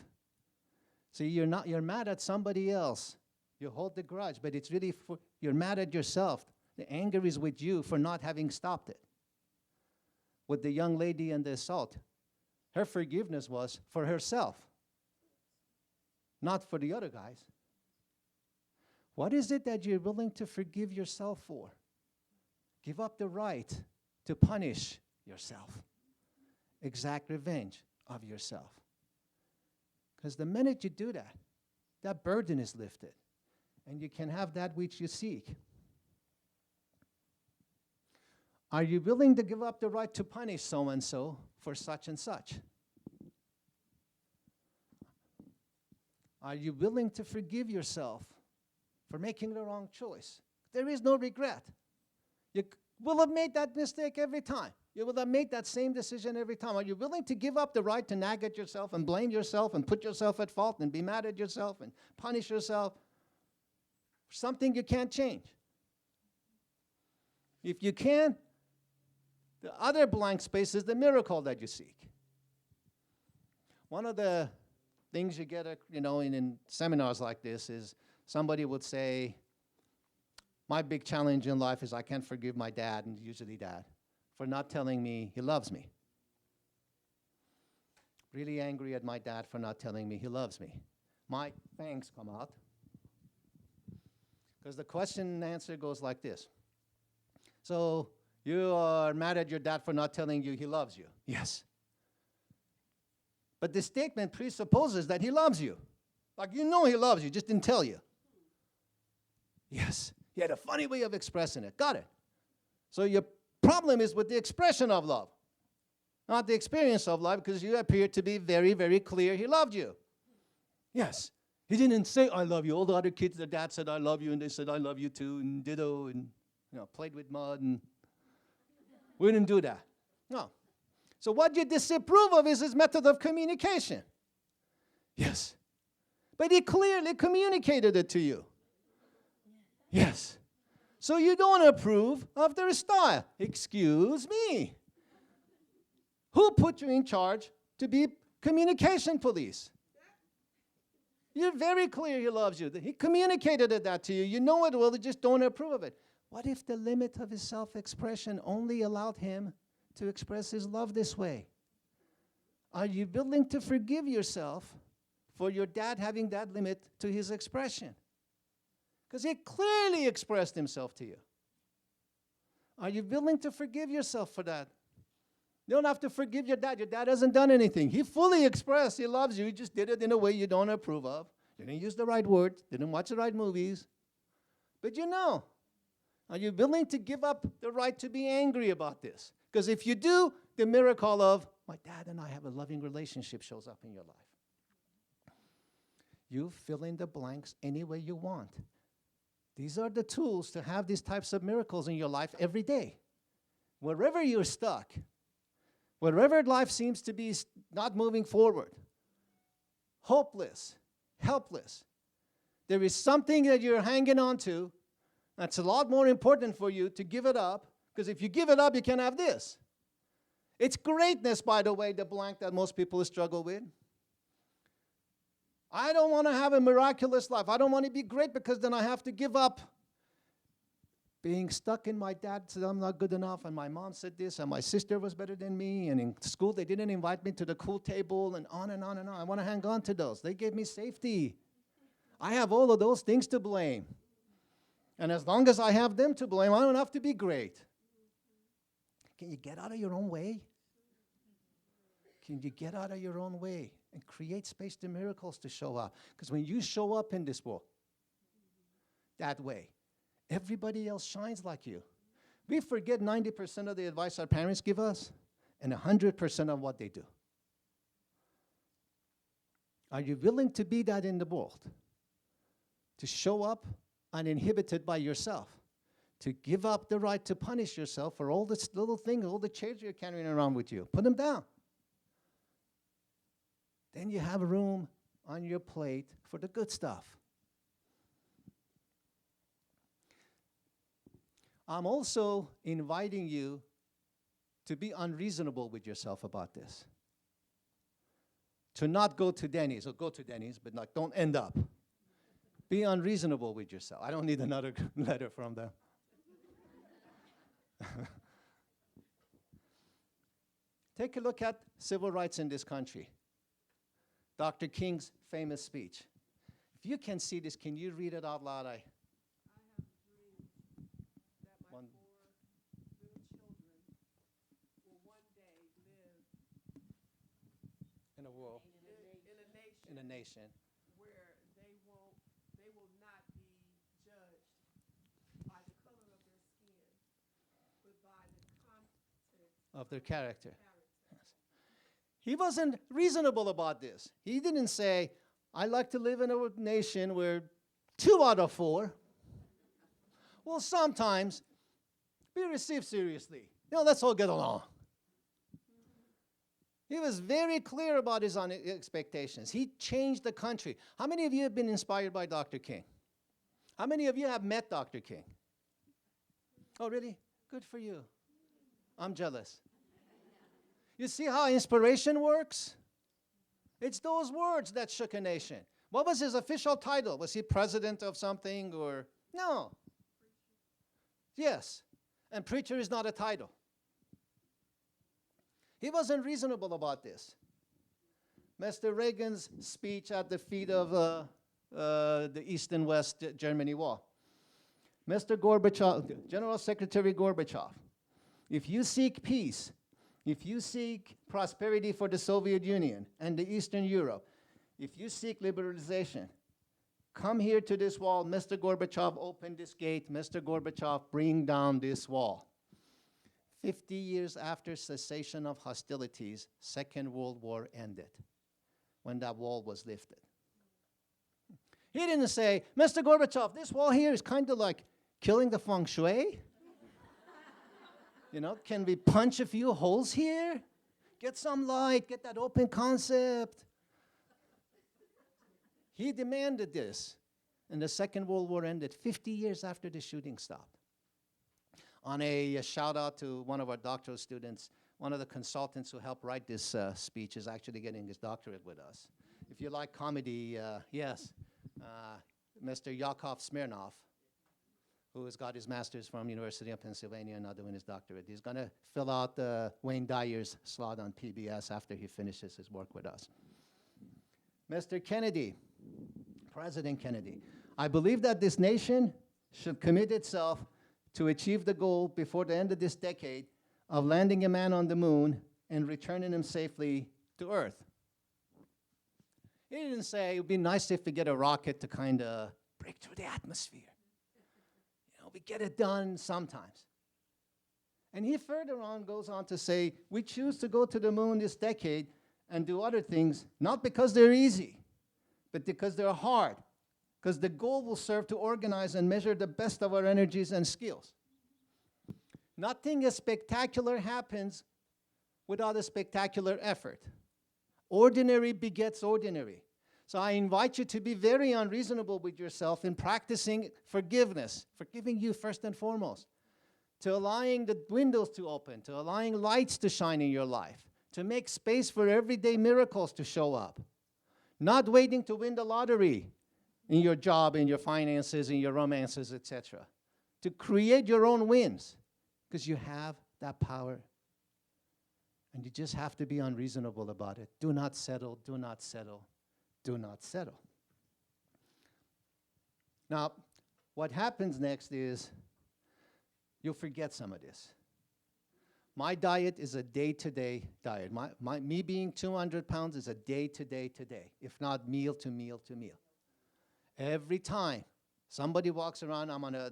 See, you're mad at somebody else. You hold the grudge, but it's really you're mad at yourself. The anger is with you for not having stopped it. With the young lady and the assault, her forgiveness was for herself, not for the other guys. What is it that you're willing to forgive yourself for? Give up the right to punish yourself. Exact revenge of yourself. Because the minute you do that, that burden is lifted. And you can have that which you seek. Are you willing to give up the right to punish so-and-so for such and such? Are you willing to forgive yourself for making the wrong choice? There is no regret. You will have made that mistake every time. You will have made that same decision every time. Are you willing to give up the right to nag at yourself and blame yourself and put yourself at fault and be mad at yourself and punish yourself for something you can't change? If you can, the other blank space is the miracle that you seek. One of the things you get, in seminars like this is somebody would say, my big challenge in life is I can't forgive my dad, and usually dad, for not telling me he loves me. Really angry at my dad for not telling me he loves me. My fangs come out. Because the question and answer goes like this. So you are mad at your dad for not telling you he loves you. Yes. But the statement presupposes that he loves you. Like he loves you, just didn't tell you. Yes. He had a funny way of expressing it. Got it. So you're problem is with the expression of love, not the experience of love, because you appear to be very, very clear he loved you. Yes. He didn't say, I love you. All the other kids, their dad said, I love you, and they said, I love you too, and ditto, and played with mud, and we didn't do that. No. So what you disapprove of is his method of communication. Yes. But he clearly communicated it to you. Yes. So you don't approve of their style. Excuse me. Who put you in charge to be communication police? You're very clear he loves you. He communicated that to you. You know it well, you just don't approve of it. What if the limit of his self-expression only allowed him to express his love this way? Are you willing to forgive yourself for your dad having that limit to his expression? Because he clearly expressed himself to you. Are you willing to forgive yourself for that? You don't have to forgive your dad. Your dad hasn't done anything. He fully expressed he loves you. He just did it in a way you don't approve of. Didn't use the right words. Didn't watch the right movies. But you know, are you willing to give up the right to be angry about this? Because if you do, the miracle of, my dad and I have a loving relationship shows up in your life. You fill in the blanks any way you want. These are the tools to have these types of miracles in your life every day. Wherever you're stuck, wherever life seems to be not moving forward, hopeless, helpless, there is something that you're hanging on to that's a lot more important for you to give it up, because if you give it up, you can have this. It's greatness, by the way, the blank that most people struggle with. I don't want to have a miraculous life. I don't want to be great because then I have to give up being stuck in my dad said I'm not good enough, and my mom said this, and my sister was better than me, and in school they didn't invite me to the cool table, and on and on and on. I want to hang on to those. They gave me safety. I have all of those things to blame. And as long as I have them to blame, I don't have to be great. Can you get out of your own way? Can you get out of your own way and create space to miracles to show up? Because when you show up in this world that way, everybody else shines like you. We forget 90% of the advice our parents give us and 100% of what they do. Are you willing to be that in the world? To show up uninhibited by yourself? To give up the right to punish yourself for all this little things, all the chairs you're carrying around with you? Put them down. Then you have room on your plate for the good stuff. I'm also inviting you to be unreasonable with yourself about this. To not go to Denny's, or go to Denny's, but like don't end up. Be unreasonable with yourself. I don't need another letter from them. Take a look at civil rights in this country. Dr. King's famous speech. If you can see this, can you read it out loud? I have a dream that my 4 little children will one day live in a world, in a nation where they will not be judged by the color of their skin, but by the content of their character. He wasn't reasonable about this. He didn't say, I like to live in a nation where 2 out of 4 will sometimes be received seriously. Let's all get along. He was very clear about his expectations. He changed the country. How many of you have been inspired by Dr. King? How many of you have met Dr. King? Oh, really? Good for you. I'm jealous. You see how inspiration works? It's those words that shook a nation. What was his official title? Was he president of something or? No. Yes. And preacher is not a title. He wasn't reasonable about this. Mr. Reagan's speech at the feet of the East and West Germany Wall. Mr. Gorbachev, General Secretary Gorbachev, if you seek peace, if you seek prosperity for the Soviet Union and the Eastern Europe, if you seek liberalization, come here to this wall. Mr. Gorbachev, open this gate. Mr. Gorbachev, bring down this wall. 50 years after cessation of hostilities, Second World War ended, when that wall was lifted. He didn't say, Mr. Gorbachev, this wall here is kind of like killing the feng shui. You know, can we punch a few holes here? Get some light, get that open concept. He demanded this, and the Second World War ended 50 years after the shooting stopped. On a shout out to one of our doctoral students, one of the consultants who helped write this speech is actually getting his doctorate with us. If you like comedy, yes, Mr. Yakov Smirnov, who has got his master's from University of Pennsylvania and now doing his doctorate. He's going to fill out Wayne Dyer's slot on PBS after he finishes his work with us. Mr. Kennedy, President Kennedy, I believe that this nation should commit itself to achieve the goal before the end of this decade of landing a man on the moon and returning him safely to Earth. He didn't say it would be nice if we get a rocket to kind of break through the atmosphere. You know, we get it done sometimes. And he further on goes on to say, we choose to go to the moon this decade and do other things, not because they're easy, but because they're hard, because the goal will serve to organize and measure the best of our energies and skills. Nothing as spectacular happens without a spectacular effort. Ordinary begets ordinary. So I invite you to be very unreasonable with yourself in practicing forgiveness, forgiving you first and foremost, to allowing the windows to open, to allowing lights to shine in your life, to make space for everyday miracles to show up, not waiting to win the lottery in your job, in your finances, in your romances, etc. To create your own wins, because you have that power. And you just have to be unreasonable about it. Do not settle, do not settle, do not settle. Now, what happens next is you'll forget some of this. My diet is a day-to-day diet. Me being 200 pounds is a day-to-day, if not meal to meal to meal. Every time somebody walks around, I'm on a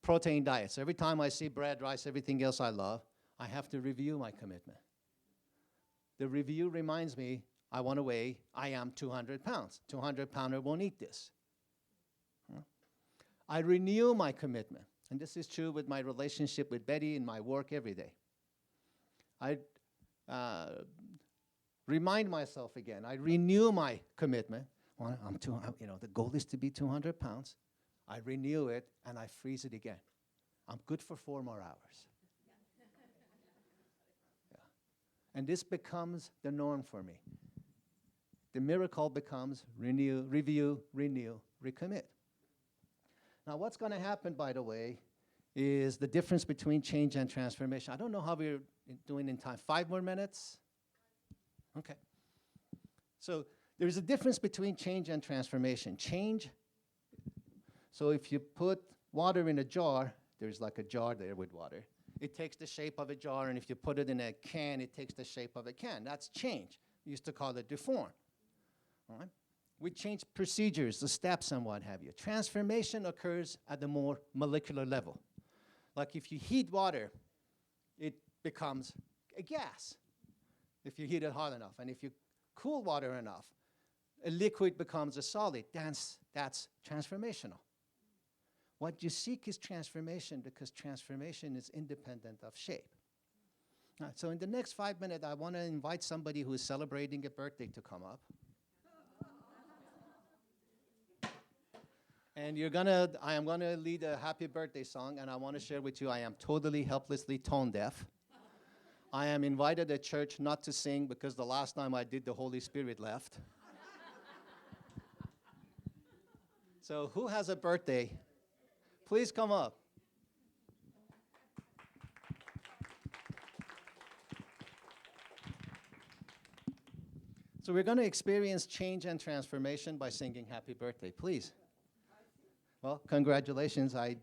protein diet. So every time I see bread, rice, everything else I love, I have to review my commitment. The review reminds me, I want to weigh, I am 200 pounds. 200-pounder won't eat this. I renew my commitment. And this is true with my relationship with Betty and my work every day. I remind myself again. I renew my commitment. Well, the goal is to be 200 pounds. I renew it, and I freeze it again. I'm good for 4 more hours. And this becomes the norm for me. The miracle becomes renew, review, renew, recommit. Now, what's going to happen, by the way, is the difference between change and transformation. I don't know how we're doing in time. 5 more minutes? Okay. So there's a difference between change and transformation. Change, so if you put water in a jar, there's like a jar there with water. It takes the shape of a jar, and if you put it in a can, it takes the shape of a can. That's change. We used to call it deform. All right? We change procedures, the steps, and what have you. Transformation occurs at the more molecular level. Like if you heat water, it becomes a gas if you heat it hot enough. And if you cool water enough, a liquid becomes a solid. That's transformational. What you seek is transformation because transformation is independent of shape. All right, so in the next 5 minutes, I want to invite somebody who is celebrating a birthday to come up. And I am gonna lead a happy birthday song, and I want to share with you, I am totally helplessly tone deaf. I am invited at church not to sing because the last time I did, the Holy Spirit left. So who has a birthday? Please come up. So we're going to experience change and transformation by singing Happy Birthday. Please. Well, congratulations. I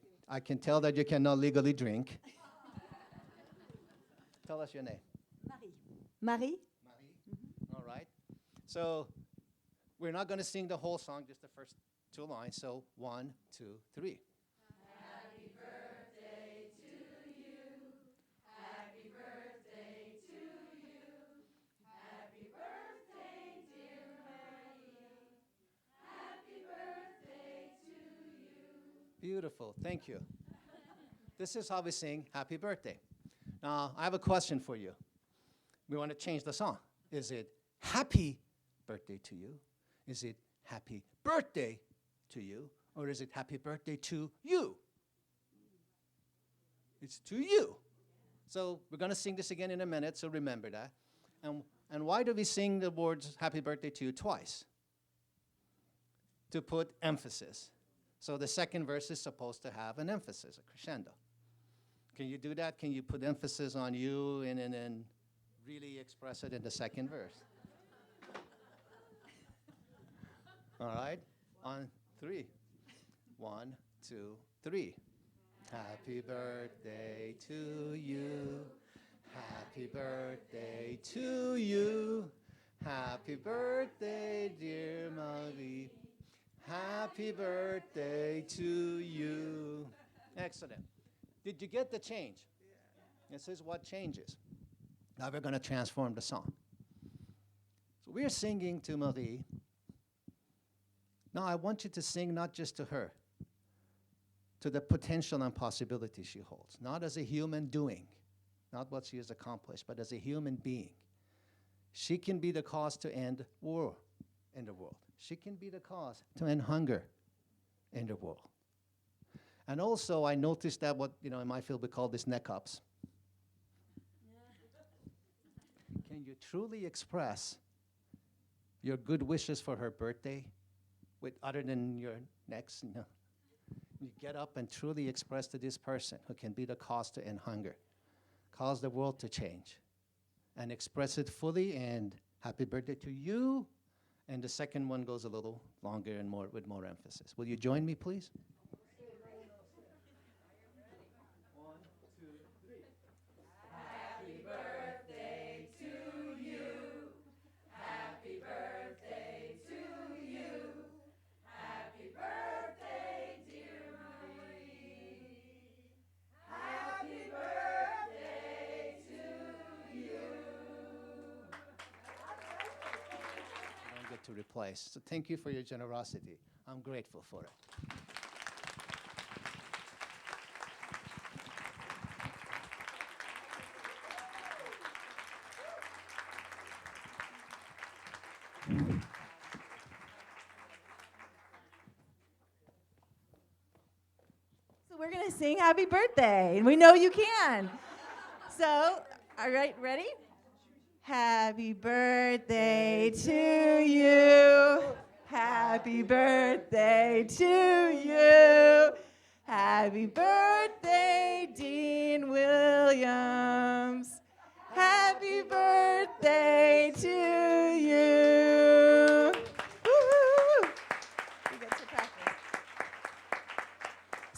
can tell that you cannot legally drink. Tell us your name. Marie. Marie? All right. So we're not going to sing the whole song, just the first 2 lines. So 1, 2, 3. Happy birthday to you. Beautiful, thank you. This is how we sing happy birthday. Now, I have a question for you. We want to change the song. Is it happy birthday to you? Is it happy birthday to you? Or is it happy birthday to you? It's to you. So we're going to sing this again in a minute, so remember that. And why do we sing the words happy birthday to you twice? To put emphasis. So the second verse is supposed to have an emphasis, a crescendo. Can you do that? Can you put emphasis on you and then really express it in the second verse? All right, on 3. 1, 2, 3. Happy birthday to you. Happy birthday to you. Happy birthday, dear Marie. Happy birthday to you. Excellent. Did you get the change? Yeah. This is what changes. Now we're going to transform the song. So we're singing to Marie. Now I want you to sing not just to her, to the potential and possibility she holds, not as a human doing, not what she has accomplished, but as a human being. She can be the cause to end war in the world. She can be the cause to end hunger in the world. And also, I noticed that what, in my field we call this neck ups. Can you truly express your good wishes for her birthday with other than your necks? No. You get up and truly express to this person who can be the cause to end hunger, cause the world to change, and express it fully, and happy birthday to you. And the second one goes a little longer and with more emphasis. Will you join me, please? 1, 2, 3. Happy birthday to you. Happy birthday to you. Happy birthday, dear Marie. Happy birthday to you. I don't get to replace. So thank you for your generosity. I'm grateful for it. So we're going to sing happy birthday, and we know you can. So, all right, ready? Happy birthday to you. Happy birthday to you. Happy birthday, Dean Williams. Happy birthday to you. Woo-hoo. We get to practice.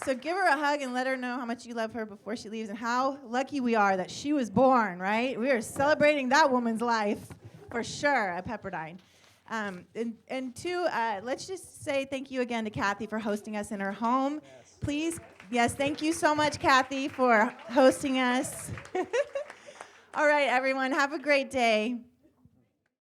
So give her a hug and let her know how much you love her before she leaves and how lucky we are that she was born, right? We are celebrating that woman's life for sure at Pepperdine. And two, let's just say thank you again to Kathy for hosting us in her home. Yes. Please, yes, thank you so much, Kathy, for hosting us. All right, everyone, have a great day.